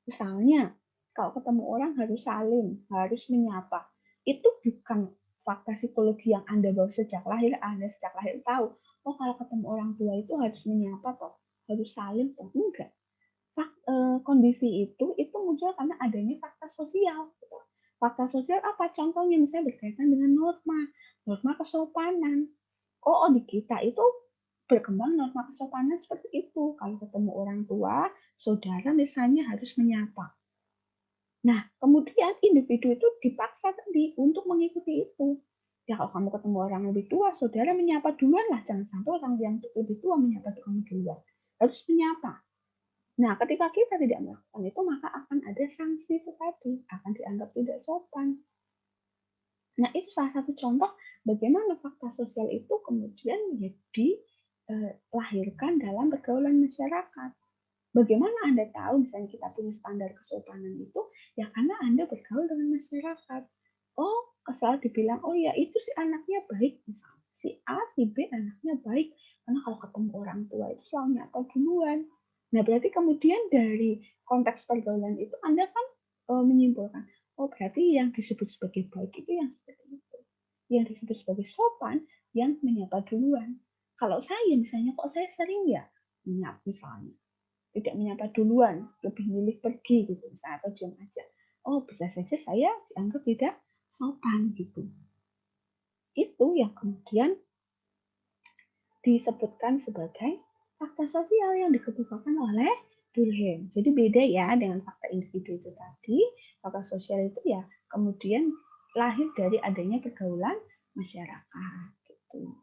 Misalnya, kalau ketemu orang harus salim, harus menyapa. Itu bukan fakta psikologi yang Anda bawa sejak lahir, Anda sejak lahir tahu, kalau ketemu orang tua itu harus menyapa toh, harus salim toh. Enggak. Kondisi itu muncul karena adanya fakta sosial. Fakta sosial apa? Contohnya misalnya berkaitan dengan norma kesopanan. Di kita itu berkembang norma kesopanan seperti itu. Kalau ketemu orang tua, saudara misalnya harus menyapa. Nah, kemudian individu itu dipaksa tadi untuk mengikuti itu. Ya kalau kamu ketemu orang lebih tua, saudara menyapa duluan lah. Jangan sampai orang yang lebih tua menyapa kamu duluan. Harus menyapa. Nah, ketika kita tidak melakukan itu, maka akan ada sanksi tadi, akan dianggap tidak sopan. Nah, itu salah satu contoh bagaimana fakta sosial itu kemudian dilahirkan dalam pergaulan masyarakat. Bagaimana Anda tahu misalnya kita punya standar kesopanan itu? Ya karena Anda bergaul dengan masyarakat. Oh, selalu dibilang, oh ya itu si anaknya baik. Misalnya, si A, si B anaknya baik. Karena kalau ketemu orang tua itu selalu nyata duluan. Nah, berarti kemudian dari konteks pergaulan itu Anda kan menyimpulkan, oh berarti yang disebut sebagai baik itu yang seperti itu. Yang disebut sebagai sopan, yang menyapa duluan. Kalau saya misalnya, kok saya sering ya menyapa misalnya tidak menyapa duluan, lebih milih pergi gitu misalnya, atau diam aja. Oh, bisa saja saya dianggap tidak sopan gitu. Itu yang kemudian disebutkan sebagai fakta sosial yang dikemukakan oleh Durkheim. Jadi beda ya dengan fakta individu itu tadi. Fakta sosial itu ya kemudian lahir dari adanya pergaulan masyarakat gitu.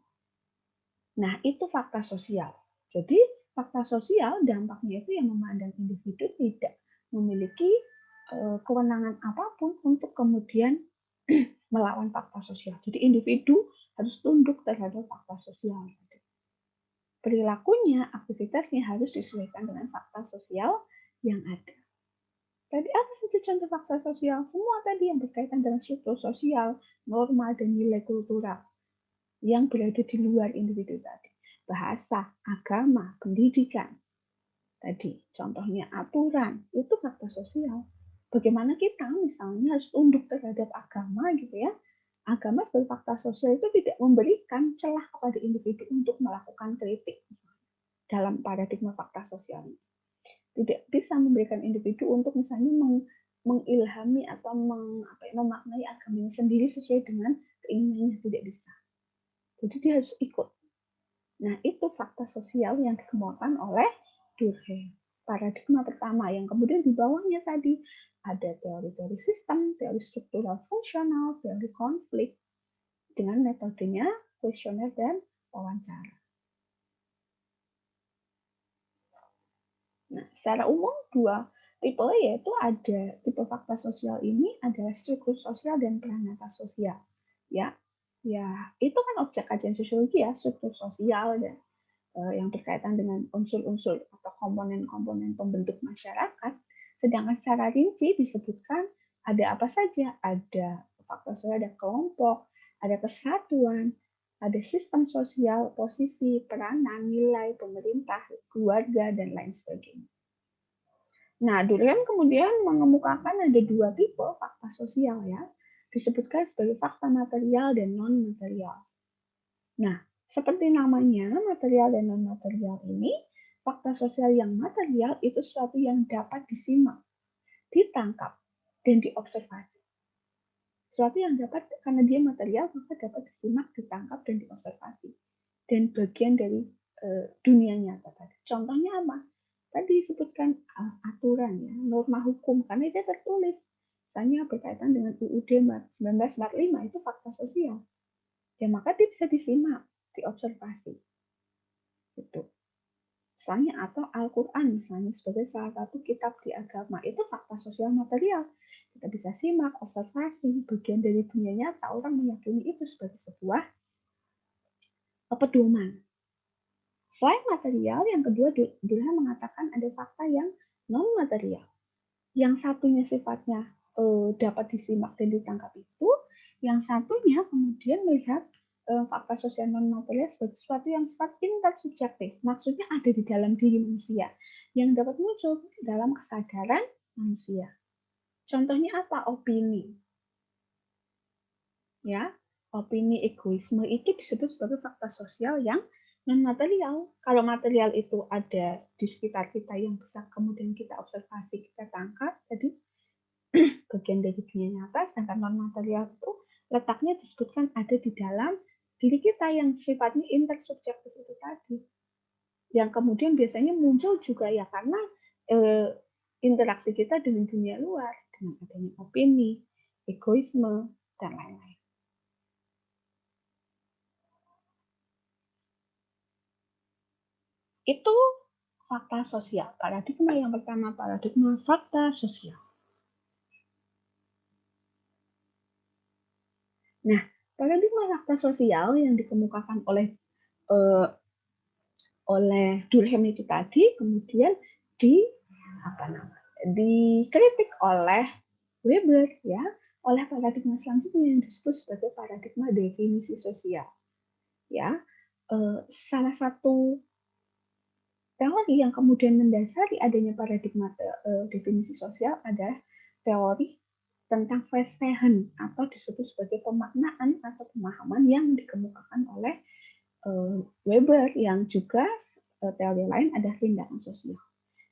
Nah, itu fakta sosial. Jadi, fakta sosial dampaknya itu yang memandang individu tidak memiliki kewenangan apapun untuk kemudian melawan fakta sosial. Jadi, individu harus tunduk terhadap fakta sosial. Perilakunya, aktivitasnya harus disesuaikan dengan fakta sosial yang ada. Tadi apa saja contoh fakta sosial? Semua tadi yang berkaitan dengan struktur sosial, norma, dan nilai kultural yang berada di luar individu tadi. Bahasa, agama, pendidikan. Tadi contohnya aturan, itu fakta sosial. Bagaimana kita misalnya harus tunduk terhadap agama gitu ya. Agama sebagai fakta sosial itu tidak memberikan celah kepada individu untuk melakukan kritik dalam paradigma fakta sosial. Tidak bisa memberikan individu untuk misalnya mengilhami atau memaknai agamanya sendiri sesuai dengan keinginannya, tidak bisa. Jadi dia harus ikut. Nah, itu fakta sosial yang dikemukakan oleh Durkheim. Paradigma pertama yang kemudian di bawahnya tadi ada teori-teori sistem, teori struktural fungsional, teori konflik dengan metodenya kuesioner dan wawancara. Nah, secara umum dua tipe yaitu ada tipe fakta sosial ini adalah struktur sosial dan peranata sosial. Ya, itu kan objek kajian sosiologi ya, struktur sosial dan yang berkaitan dengan unsur-unsur atau komponen-komponen pembentuk masyarakat. Sedangkan secara rinci disebutkan ada apa saja, ada faktor sosial, ada kelompok, ada kesatuan, ada sistem sosial, posisi, peranan, nilai, pemerintah, keluarga, dan lain sebagainya. Nah, Durkheim kemudian mengemukakan ada dua tipe fakta sosial ya, disebutkan sebagai fakta material dan non-material. Nah, seperti namanya, material dan non-material ini, fakta sosial yang material itu sesuatu yang dapat disimak, ditangkap, dan diobservasi. Sesuatu yang dapat, karena dia material, maka dapat disimak, ditangkap, dan diobservasi. Dan bagian dari dunia nyata tadi. Contohnya apa? Tadi disebutkan aturan, ya, norma hukum, karena dia tertulis. Misalnya berkaitan dengan UUD 1945, itu fakta sosial. Ya, maka dia bisa disimak, diobservasi. Gitu. Misalnya atau Al-Quran misalnya sebagai salah satu kitab di agama itu fakta sosial material. Kita bisa simak, observasi, bagian dari dunia nyata orang meyakini itu sebagai sebuah pedoman. Selain material, yang kedua Durkheim mengatakan ada fakta yang non material. Yang satunya sifatnya dapat disimak dan ditangkap itu, yang satunya kemudian melihat fakta sosial non material sebagai sesuatu yang sifat intersubjektif, maksudnya ada di dalam diri manusia yang dapat muncul dalam kesadaran manusia. Contohnya apa? Opini, ya, opini, egoisme itu disebut sebagai fakta sosial yang non material. Kalau material itu ada di sekitar kita yang bisa kemudian kita observasi, kita tangkap, jadi bagian dari dunia nyata, sedangkan non material itu letaknya disebutkan ada di dalam diri kita yang sifatnya intersubjektif itu tadi. Yang kemudian biasanya muncul juga ya karena interaksi kita dengan dunia luar, dengan adanya opini, egoisme, dan lain-lain. Itu fakta sosial. Paradigma yang pertama, paradigma fakta sosial. Nah, paradigma fakta sosial yang dikemukakan oleh Durkheim itu tadi, kemudian di dikritik oleh Weber ya, oleh paradigma selanjutnya yang disebut sebagai paradigma definisi sosial. Ya, salah satu teori yang kemudian mendasari adanya paradigma definisi sosial adalah teori tentang Verstehen atau disebut sebagai pemaknaan atau pemahaman yang dikemukakan oleh Weber, yang juga teori lain adalah tindakan sosial.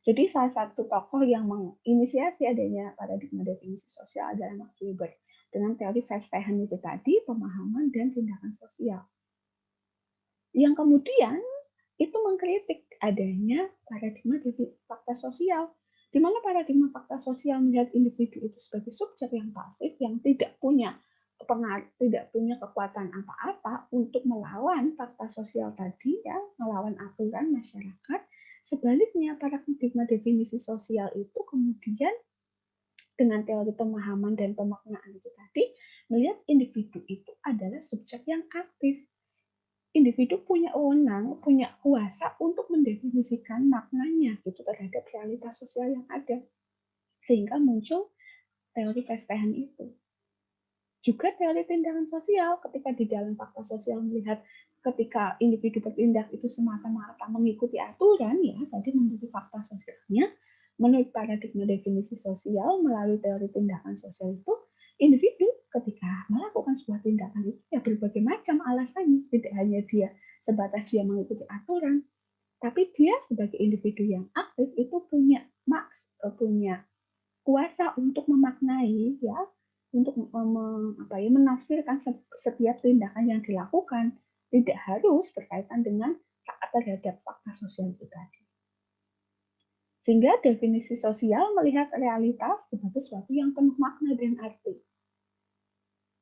Jadi salah satu tokoh yang menginisiasi adanya paradigma definisi sosial adalah Max Weber dengan teori Verstehen itu tadi, pemahaman dan tindakan sosial. Yang kemudian itu mengkritik adanya paradigma fakta sosial, di mana paradigma fakta sosial melihat individu itu sebagai subjek yang pasif yang tidak punya kekuatan apa-apa untuk melawan fakta sosial tadi ya, melawan aturan masyarakat. Sebaliknya, paradigma definisi sosial itu kemudian dengan teori pemahaman dan pemaknaan itu tadi melihat individu itu adalah subjek yang aktif. Individu punya wewenang, punya kuasa untuk mendefinisikan maknanya gitu terhadap realitas sosial yang ada. Sehingga muncul teori Verstehen itu. Juga teori tindakan sosial, ketika di dalam fakta sosial melihat ketika individu bertindak itu semata-mata mengikuti aturan, ya tadi mengikuti fakta sosialnya, menurut paradigma definisi sosial melalui teori tindakan sosial itu, individu ketika melakukan sebuah tindakan itu ya berbagai macam alasannya, tidak hanya dia sebatas dia mengikuti aturan, tapi dia sebagai individu yang aktif itu punya kuasa untuk memaknai ya, untuk menafsirkan setiap tindakan yang dilakukan, tidak harus berkaitan dengan taat terhadap fakta sosial itu tadi. Sehingga definisi sosial melihat realitas sebagai sesuatu yang penuh makna dan arti.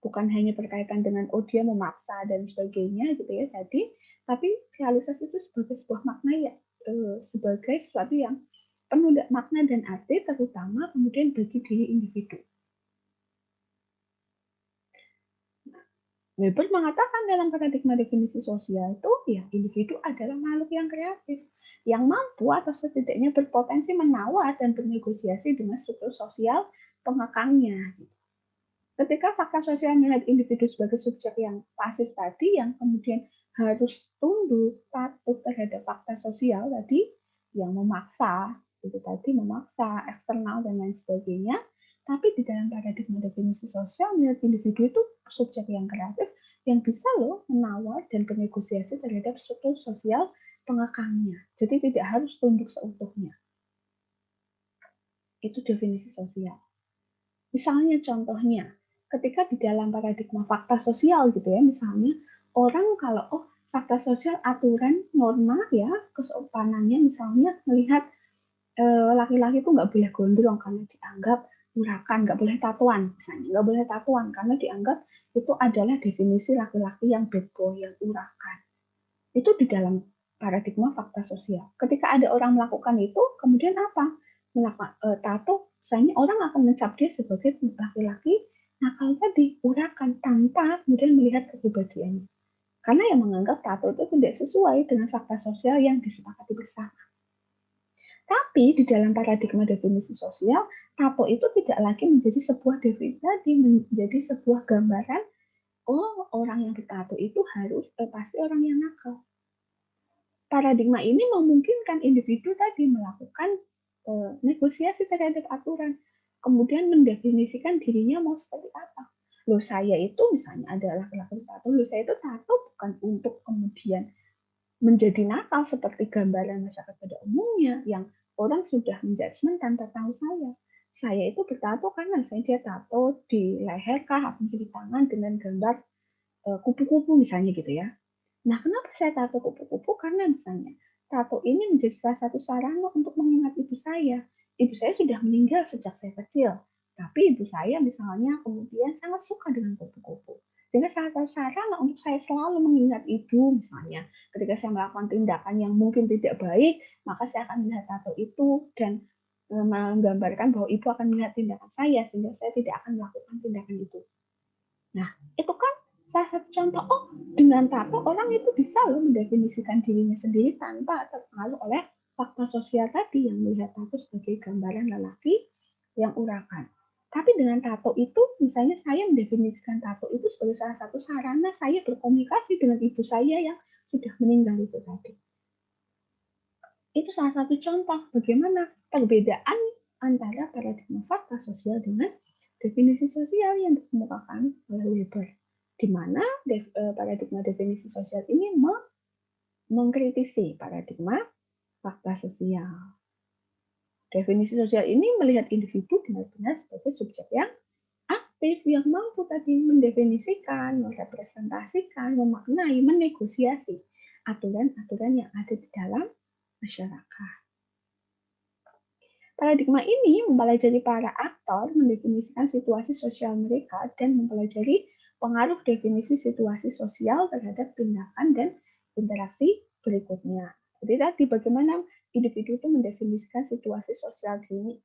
Bukan hanya berkaitan dengan dia memaksa dan sebagainya gitu ya tadi, tapi realitas itu sebagai sebuah makna ya, sebagai sesuatu yang penuh makna dan arti, terutama kemudian bagi diri individu. Weber mengatakan dalam paradigma definisi sosial itu, ya individu adalah makhluk yang kreatif, yang mampu atau setidaknya berpotensi menawar dan bernegosiasi dengan struktur sosial pengekangnya. Ketika fakta sosial melihat individu sebagai subjek yang pasif tadi, yang kemudian harus tunduk, patuh terhadap fakta sosial tadi, yang memaksa, itu tadi memaksa, eksternal dan lain sebagainya, tapi di dalam paradigma definisi sosial melihat individu itu subjek yang kreatif, yang bisa loh menawar dan bernegosiasi terhadap struktur sosial pengekangnya. Jadi tidak harus tunduk seutuhnya. Itu definisi sosial. Misalnya contohnya, ketika di dalam paradigma fakta sosial gitu ya, misalnya orang kalau fakta sosial aturan norma ya kesopanannya, misalnya melihat laki-laki itu nggak boleh gondrong karena dianggap urakan, nggak boleh tatuan misalnya, nggak boleh tatuan karena dianggap itu adalah definisi laki-laki yang bad boy, yang urakan. Itu di dalam paradigma fakta sosial. Ketika ada orang melakukan itu, kemudian apa? Melakukan tato, misalnya orang akan mencap dia sebagai laki-laki nakal tadi, urakan, tanpa kemudian melihat kepribadiannya. Karena yang menganggap tato itu tidak sesuai dengan fakta sosial yang disepakati bersama. Tapi di dalam paradigma definisi sosial, tato itu tidak lagi menjadi sebuah definisi, menjadi sebuah gambaran, orang yang bertato itu harus pasti orang yang nakal. Paradigma ini memungkinkan individu tadi melakukan negosiasi terhadap aturan, kemudian mendefinisikan dirinya mau seperti apa. Loh saya itu misalnya ada laki-laki tato, loh saya itu tato bukan untuk kemudian menjadi nakal seperti gambaran masyarakat pada umumnya yang orang sudah menjudgment tanpa tahu saya. Saya itu bertato karena dia tato di leher kah atau di tangan dengan gambar kupu-kupu misalnya gitu ya. Nah, kenapa saya tato kupu-kupu? Karena misalnya, tato ini menjadi salah satu sarana untuk mengingat ibu saya. Ibu saya sudah meninggal sejak saya kecil. Tapi ibu saya misalnya kemudian sangat suka dengan kupu-kupu. Sehingga salah satu sarana untuk saya selalu mengingat ibu misalnya. Ketika saya melakukan tindakan yang mungkin tidak baik, maka saya akan melihat tato itu dan menggambarkan bahwa ibu akan melihat tindakan saya sehingga saya tidak akan melakukan tindakan itu. Nah, itu kan salah satu contoh, dengan tato orang itu bisa loh mendefinisikan dirinya sendiri tanpa terpengaruh oleh fakta sosial tadi yang melihat tato sebagai gambaran lelaki yang urakan. Tapi dengan tato itu, misalnya saya mendefinisikan tato itu sebagai salah satu sarana saya berkomunikasi dengan ibu saya yang sudah meninggal itu tadi. Itu salah satu contoh bagaimana perbedaan antara paradigma fakta sosial dengan definisi sosial yang dikemukakan oleh Weber, di mana paradigma definisi sosial ini mengkritisi paradigma fakta sosial. Definisi sosial ini melihat individu benar-benar sebagai subjek yang aktif, yang mampu tadi mendefinisikan, merepresentasikan, memaknai, menegosiasi aturan-aturan yang ada di dalam masyarakat. Paradigma ini mempelajari para aktor mendefinisikan situasi sosial mereka dan mempelajari pengaruh definisi situasi sosial terhadap tindakan dan interaksi berikutnya. Jadi tadi bagaimana individu itu mendefinisikan situasi sosial di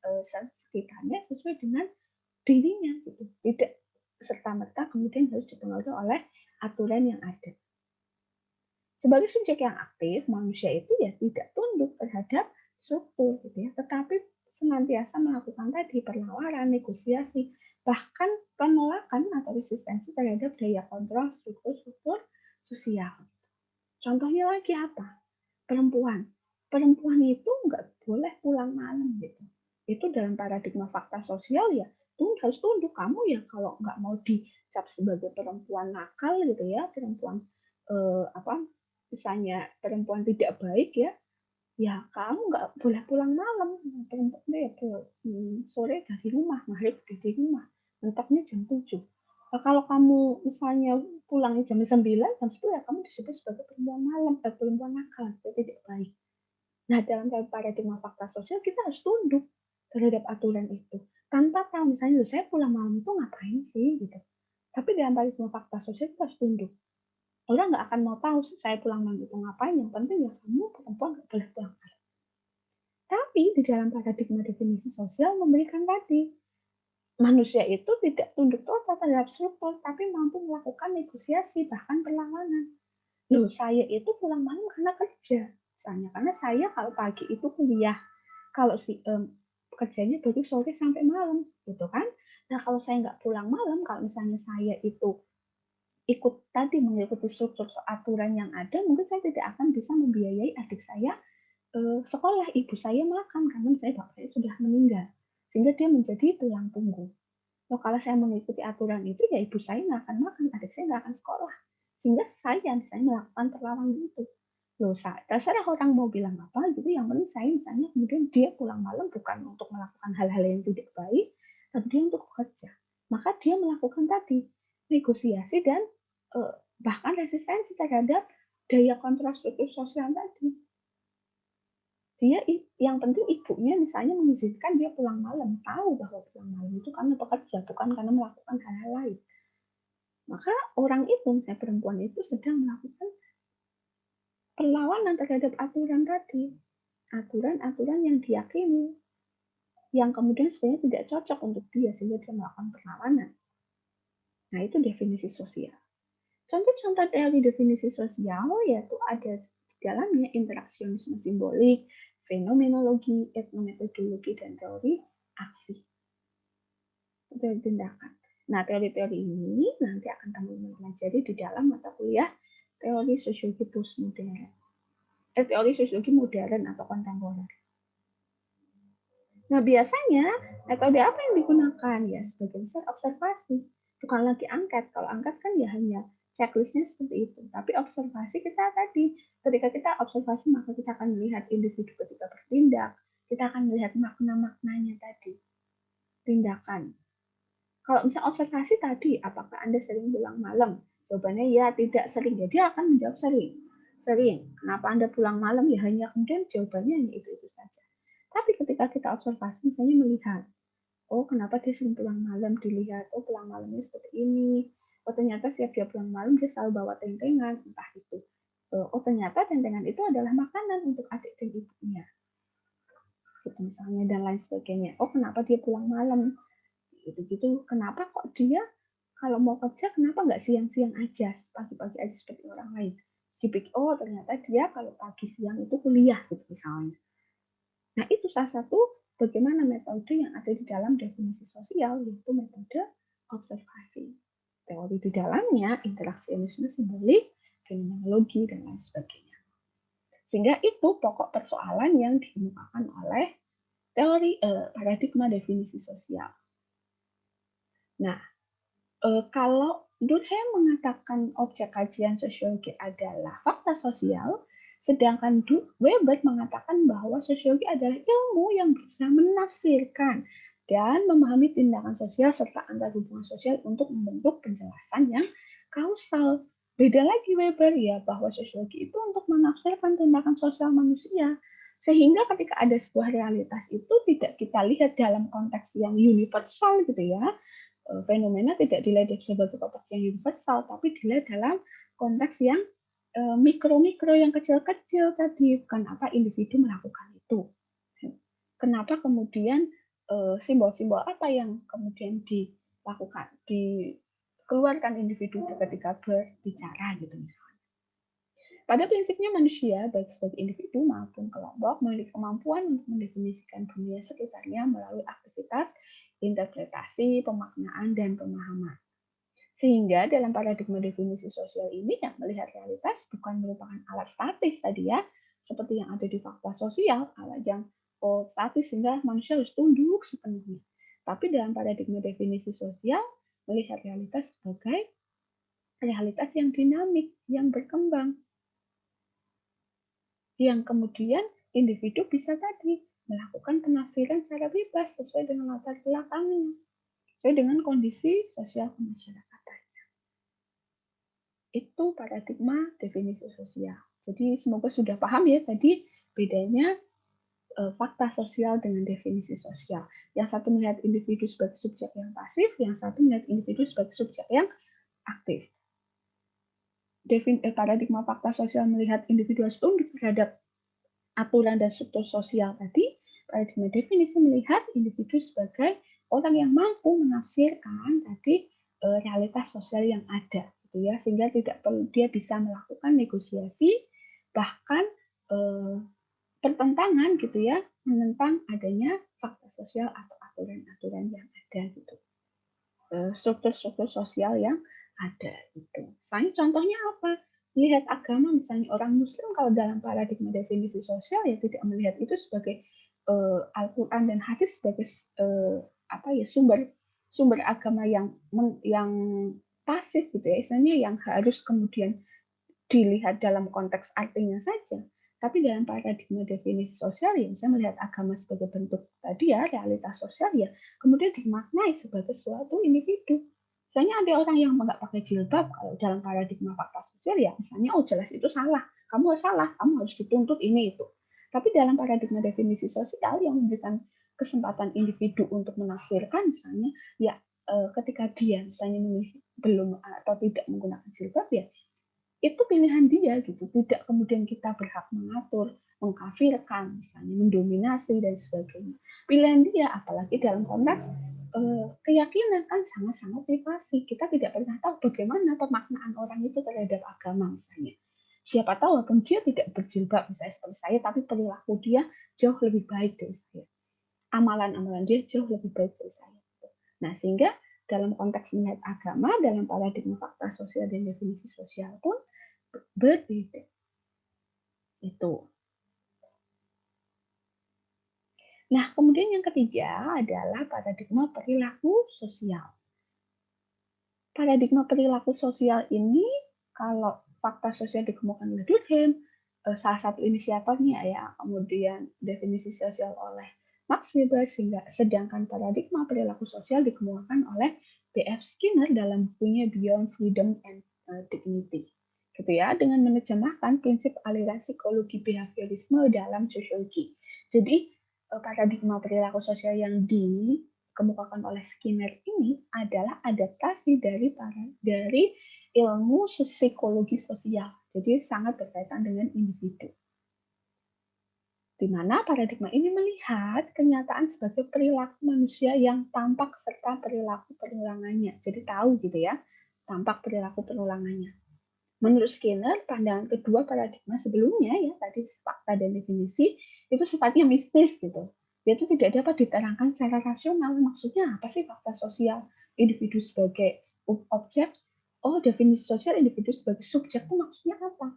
sekitarnya sesuai dengan dirinya, gitu. Tidak serta-merta kemudian harus dipengaruhi oleh aturan yang ada. Sebagai subjek yang aktif, manusia itu ya tidak tunduk terhadap struktur, gitu ya, tetapi senantiasa melakukan tadi perlawanan, negosiasi, bahkan penolakan atau resistensi terhadap daya kontrol struktur-struktur sosial. Contohnya lagi apa? Perempuan. Perempuan itu nggak boleh pulang malam gitu. Itu dalam paradigma fakta sosial ya, tuh harus tunduk. Kamu ya kalau nggak mau dicap sebagai perempuan nakal gitu ya, perempuan apa misalnya perempuan tidak baik ya, ya kamu nggak boleh pulang malam. Perempuan ya sore dari rumah, maghrib dari rumah, mentoknya jam 7. Nah, kalau kamu misalnya pulangnya jam 9, jam 10 ya kamu disebut sebagai perempuan malam, perempuan nakal, itu tidak baik. Nah, dalam paradigma fakta sosial kita harus tunduk terhadap aturan itu. Tanpa tahu misalnya, saya pulang malam itu ngapain sih gitu. Tapi dalam paradigma fakta sosial kita harus tunduk. Orang nggak akan mau tahu saya pulang malam itu ngapain. Yang penting ya kamu perempuan nggak boleh pulang malam. Tapi di dalam paradigma definisi sosial memberikan tadi, manusia itu tidak tunduk total terhadap struktur, tapi mampu melakukan negosiasi, bahkan perlawanan. Loh, saya itu pulang malam karena kerja. Misalnya, karena saya kalau pagi itu kuliah, kalau kerjanya dari sore sampai malam, gitu kan. Nah, kalau saya nggak pulang malam, kalau misalnya saya itu ikut tadi mengikuti struktur aturan yang ada, mungkin saya tidak akan bisa membiayai adik saya sekolah, ibu saya makan karena saya bapak saya sudah meninggal, sehingga dia menjadi tulang punggung. Loh, kalau saya mengikuti aturan itu ya ibu saya nggak akan makan, adik saya nggak akan sekolah, sehingga saya melakukan perlawanan itu. Loh, terserah orang mau bilang apa gitu, yang penting saya misalnya kemudian dia pulang malam bukan untuk melakukan hal-hal yang tidak baik, tapi dia untuk bekerja. Maka dia melakukan tadi negosiasi dan bahkan resistensi terhadap daya kontrol struktur sosial tadi. Dia yang penting ibunya misalnya mengizinkan dia pulang malam, tahu bahwa pulang malam itu karena bekerja, bukan karena melakukan hal-hal lain. Maka orang itu, misalnya perempuan itu sedang melakukan perlawanan terhadap aturan tadi. Aturan-aturan yang diyakini, yang kemudian sebenarnya tidak cocok untuk dia, sehingga dia melakukan perlawanan. Nah, itu definisi sosial. Contoh-contoh teori definisi sosial yaitu ada di dalamnya interaksionisme simbolik, fenomenologi, etnometodologi, dan teori aksi. Teori tindakan. Nah, teori-teori ini nanti akan teman-teman pelajari di dalam mata kuliah teori sosiologi postmodern. Teori sosiologi modern atau kontemporer. Nah, biasanya metode apa yang digunakan? Ya, sebagian besar observasi. Bukan lagi angket. Kalau angket kan ya hanya checklistnya seperti itu. Tapi observasi kita tadi, ketika kita observasi maka kita akan melihat individu ketika bertindak. Kita akan melihat makna-maknanya tadi. Tindakan. Kalau misalnya observasi tadi, apakah Anda sering pulang malam? Jawabannya ya, tidak sering. Ya, dia akan menjawab sering. Sering. Kenapa Anda pulang malam? Ya hanya kemudian jawabannya hanya itu saja. Tapi ketika kita observasi, misalnya melihat, oh kenapa dia sering pulang malam, dilihat, oh pulang malamnya seperti ini. Oh ternyata setiap dia pulang malam, dia selalu bawa tentengan, entah itu. Oh ternyata tentengan itu adalah makanan untuk adik dan ibunya. Gitu misalnya, dan lain sebagainya. Oh kenapa dia pulang malam? Gitu-gitu, kenapa kok dia kalau mau kerja, kenapa nggak siang-siang aja, pagi-pagi aja seperti orang lain. Oh ternyata dia kalau pagi siang itu kuliah, gitu misalnya. salah satu bagaimana metode yang ada di dalam definisi sosial, yaitu metode observasi. Teori di dalamnya interaksionisme simbolik, fenomenologi, dan lain sebagainya. Sehingga itu pokok persoalan yang dikemukakan oleh teori paradigma definisi sosial. Nah, kalau Durkheim mengatakan objek kajian sosiologi adalah fakta sosial, sedangkan Weber mengatakan bahwa sosiologi adalah ilmu yang berusaha menafsirkan dan memahami tindakan sosial serta antar hubungan sosial untuk membentuk penjelasan yang kausal. Beda lagi Weber ya, bahwa sosiologi itu untuk menafsirkan tindakan sosial manusia. Sehingga ketika ada sebuah realitas itu tidak kita lihat dalam konteks yang universal gitu ya. Fenomena tidak dilihat sebagai konteks yang universal, tapi dilihat dalam konteks yang mikro-mikro, yang kecil-kecil tadi. Kenapa individu melakukan itu? Kenapa kemudian simbol-simbol apa yang kemudian dilakukan, dikeluarkan individu ketika berbicara gitu misalnya. Pada prinsipnya manusia, baik sebagai individu maupun kelompok, memiliki kemampuan untuk mendefinisikan dunia sekitarnya melalui aktivitas, interpretasi, pemaknaan, dan pemahaman. Sehingga dalam paradigma definisi sosial ini yang melihat realitas bukan merupakan alat statis tadi ya, seperti yang ada di fakta sosial, alat yang statis sehingga manusia harus tunduk sepenuhnya. Tapi dalam paradigma definisi sosial, melihat realitas sebagai realitas yang dinamik, yang berkembang, yang kemudian individu bisa tadi melakukan penafsiran secara bebas sesuai dengan latar belakangnya, sesuai dengan kondisi sosial kemasyarakatan. Itu paradigma definisi sosial. Jadi semoga sudah paham ya tadi bedanya fakta sosial dengan definisi sosial. Yang satu melihat individu sebagai subjek yang pasif, yang satu melihat individu sebagai subjek yang aktif. Paradigma fakta sosial melihat individu harus tunduk terhadap aturan dan struktur sosial tadi. Paradigma definisi melihat individu sebagai orang yang mampu menafsirkan tadi realitas sosial yang ada, gitu ya, sehingga tidak perlu dia bisa melakukan negosiasi, bahkan pertentangan gitu ya, menentang adanya fakta sosial atau aturan-aturan yang ada gitu, struktur-struktur sosial yang ada gitu. Misalnya contohnya apa? Melihat agama, misalnya orang Muslim kalau dalam paradigma definisi sosial ya tidak melihat itu sebagai Al-Quran dan hadis sebagai sumber agama yang pasif gitu ya, istilahnya yang harus kemudian dilihat dalam konteks artinya saja. Tapi dalam paradigma definisi sosial ya, saya melihat agama sebagai bentuk tadi ya, realitas sosial ya, kemudian dimaknai sebagai suatu individu. Misalnya ada orang yang nggak pakai jilbab, kalau dalam paradigma fakta sosial ya, misalnya oh jelas itu salah, kamu salah, kamu harus dituntut ini itu. Tapi dalam paradigma definisi sosial yang memberikan kesempatan individu untuk menafsirkan, misalnya ya ketika dia misalnya memilih belum atau tidak menggunakan jilbab ya, itu pilihan dia gitu, tidak kemudian kita berhak mengatur, mengkafirkan, misalnya mendominasi dan sebagainya. Pilihan dia, apalagi dalam konteks keyakinan kan sangat-sangat privasi. Kita tidak pernah tahu bagaimana pemaknaan orang itu terhadap agama misalnya. Siapa tahu walaupun dia tidak berjilbab misalnya seperti saya, tapi perilaku dia jauh lebih baik dari saya. Amalan-amalan dia jauh lebih baik dari saya. Nah, sehingga dalam konteks melihat agama, dalam paradigma fakta sosial dan definisi sosial pun berbeda. Itu. Nah, kemudian yang ketiga adalah paradigma perilaku sosial. Paradigma perilaku sosial ini, kalau fakta sosial dikemukakan oleh Durkheim, salah satu inisiatornya ya, kemudian definisi sosial oleh Max Weber, sedangkan paradigma perilaku sosial dikemukakan oleh B.F. Skinner dalam bukunya Beyond Freedom and Dignity. Gitu ya, dengan menerjemahkan prinsip aliran psikologi behaviorisme dalam sosiologi. Jadi, paradigma perilaku sosial yang dikemukakan oleh Skinner ini adalah adaptasi dari ilmu psikologi sosial. Jadi sangat berkaitan dengan individu. Di mana paradigma ini melihat kenyataan sebagai perilaku manusia yang tampak serta perilaku perulangannya. Jadi tahu gitu ya, tampak perilaku perulangannya. Menurut Skinner, pandangan kedua paradigma sebelumnya ya tadi fakta dan definisi itu sifatnya mistis gitu. Yaitu tidak dapat diterangkan secara rasional. Maksudnya apa sih fakta sosial? Individu sebagai objek, definisi sosial individu sebagai subjek itu maksudnya apa?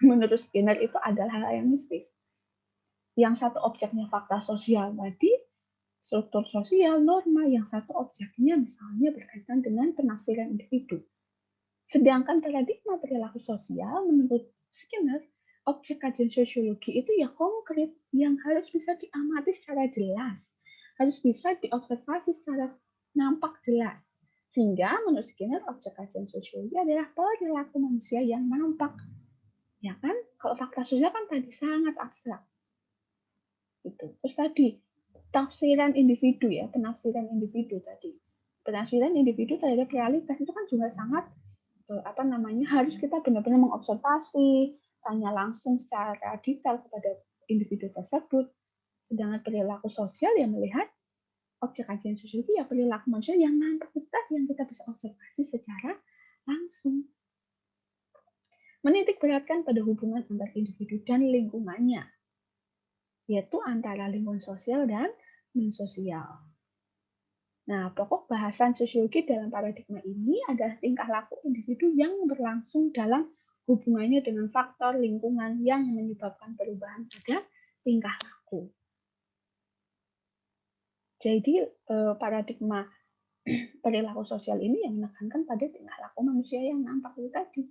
Menurut Skinner itu adalah hal yang mistis. Yang satu objeknya fakta sosial tadi, struktur sosial, norma, yang satu objeknya misalnya berkaitan dengan penafsiran individu. Sedangkan paradigma perilaku sosial menurut Skinner, objek kajian sosiologi itu ya konkret yang harus bisa diamati secara jelas, harus bisa diobservasi secara nampak jelas. Sehingga menurut Skinner objek kajian sosiologi adalah perilaku manusia yang nampak. Ya kan? Kalau fakta sosial kan tadi sangat abstrak. Gitu. Terus tadi tafsiran individu ya, penafsiran individu tadi. Penafsiran individu terhadap realitas itu kan juga sangat harus kita benar-benar mengobservasi, tanya langsung secara detail kepada individu tersebut. Sedangkan perilaku sosial yang melihat objek kajian sosiologi ya perilaku manusia yang nampak kita yang kita bisa observasi secara langsung. Menitik beratkan pada hubungan antar individu dan lingkungannya, yaitu antara lingkungan sosial dan non-sosial. Nah, pokok bahasan sosiologi dalam paradigma ini adalah tingkah laku individu yang berlangsung dalam hubungannya dengan faktor lingkungan yang menyebabkan perubahan pada tingkah laku. Jadi, paradigma perilaku sosial ini yang menekankan pada tingkah laku manusia yang nampak itu tadi,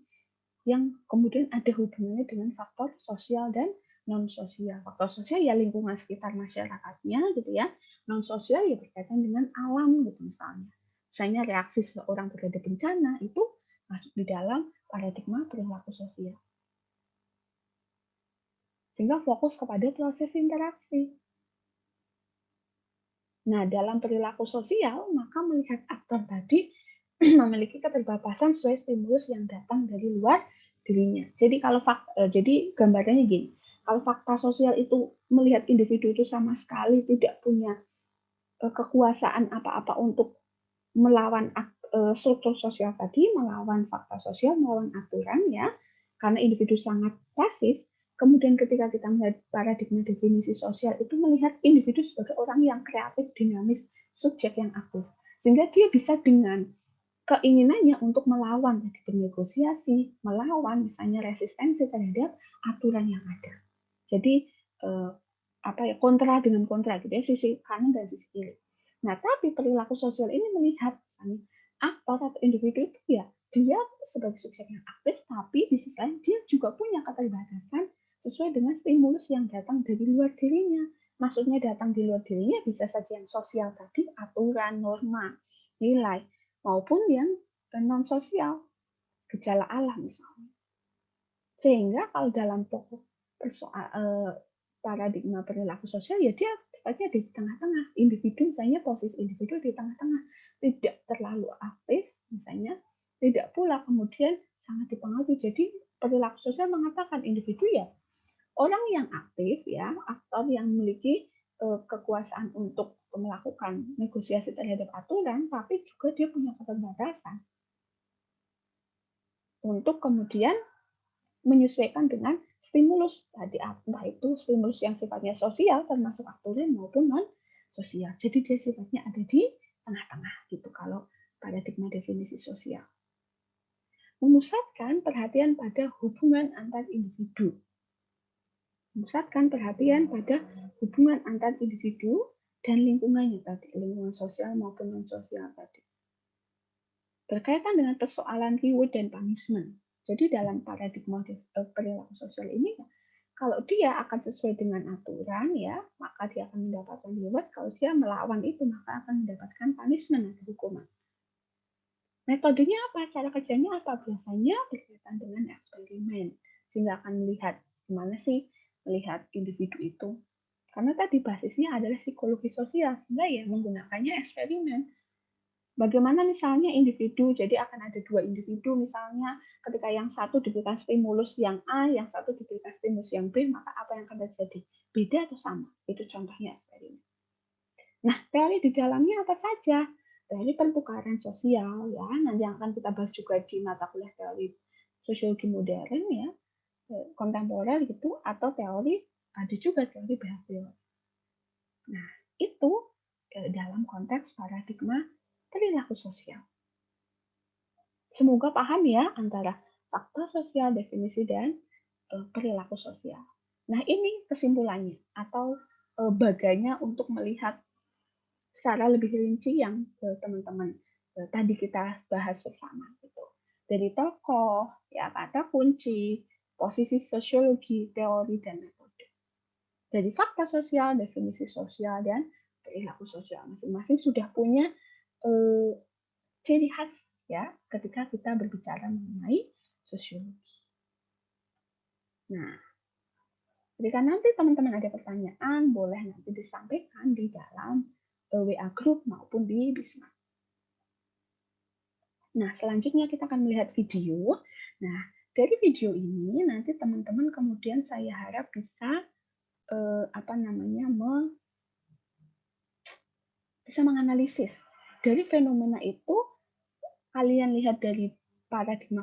yang kemudian ada hubungannya dengan faktor sosial dan non-sosial. Faktor sosial ya lingkungan sekitar masyarakatnya gitu ya. Non-sosial ya berkaitan dengan alam gitu misalnya. Misalnya reaksi seseorang terhadap bencana itu masuk di dalam paradigma perilaku sosial. Sehingga fokus kepada proses interaksi. Nah, dalam perilaku sosial, maka melihat aktor tadi memiliki keterbatasan sesuai stimulus yang datang dari luar dirinya. Jadi jadi gambarannya gini, kalau fakta sosial itu melihat individu itu sama sekali tidak punya kekuasaan apa-apa untuk melawan struktur sosial tadi, melawan fakta sosial, melawan aturan ya, karena individu sangat pasif. Kemudian ketika kita melihat paradigma definisi sosial itu melihat individu sebagai orang yang kreatif, dinamis, subjek yang aktif. Sehingga dia bisa dengan keinginannya untuk melawan, jadi bernegosiasi, melawan misalnya resistensi terhadap aturan yang ada. Jadi kontra dengan kontra gitu ya, sisi kanan dan sisi kiri. Nah, tapi perilaku sosial ini melihat aktor atau individu itu ya dia sebagai subjek yang aktif, tapi di sisi lain dia juga punya keterbatasan sesuai dengan stimulus yang datang dari luar dirinya. Maksudnya datang di luar dirinya bisa saja yang sosial tadi, aturan, norma, nilai, maupun yang non-sosial, gejala alam misalnya. Sehingga kalau dalam pokok paradigma perilaku sosial ya dia tepatnya di tengah-tengah. Individu misalnya posisi individu di tengah-tengah, tidak terlalu aktif misalnya, tidak pula kemudian sangat dipengaruhi. Jadi perilaku sosial mengatakan individu ya orang yang aktif ya, aktor yang memiliki kekuasaan untuk melakukan negosiasi terhadap aturan, tapi juga dia punya keterbatasan untuk kemudian menyesuaikan dengan stimulus tadi, entah itu stimulus yang sifatnya sosial termasuk aturan maupun non sosial. Jadi dia sifatnya ada di tengah-tengah gitu kalau paradigma definisi sosial. Memusatkan perhatian pada hubungan antar individu. Memusatkan perhatian pada hubungan antar individu dan lingkungannya tadi, lingkungan sosial maupun non sosial tadi. Berkaitan dengan persoalan reward dan punishment. Jadi dalam paradigma perilaku sosial ini, kalau dia akan sesuai dengan aturan ya, maka dia akan mendapatkan reward. Kalau dia melawan itu, maka akan mendapatkan punishment atau hukuman. Metodenya apa? Cara kerjanya apa? Biasanya berkaitan dengan eksperimen. Sehingga akan melihat gimana sih melihat individu itu. Karena tadi basisnya adalah psikologi sosial, sehingga ya menggunakannya eksperimen. Bagaimana misalnya individu, jadi akan ada dua individu misalnya, ketika yang satu diberikan stimulus yang A, yang satu diberikan stimulus yang B, maka apa yang akan terjadi? Beda atau sama? Itu contohnya eksperimen. Nah, teori di dalamnya apa saja? Teori pertukaran sosial, ya, nanti yang akan kita bahas juga di mata kuliah teori sosiologi modern, ya, kontemporer gitu, atau teori, ada juga teori behavior. Nah, konteks paradigma perilaku sosial. Semoga paham ya antara fakta sosial, definisi, dan perilaku sosial. Nah, ini kesimpulannya atau baganya untuk melihat secara lebih rinci yang teman-teman tadi kita bahas bersama gitu. Dari tokoh, ya kata kunci, posisi sosiologi, teori, dan metode. Dari fakta sosial, definisi sosial, dan perilaku sosial. Masing-masing sudah punya ciri khas ya ketika kita berbicara mengenai sosiologi. Nah, jika nanti teman-teman ada pertanyaan, boleh nanti disampaikan di dalam WA group maupun di Bisma. Nah, selanjutnya kita akan melihat video. Nah, dari video ini nanti teman-teman kemudian saya harap bisa bisa menganalisis dari fenomena itu. Kalian lihat dari paradigma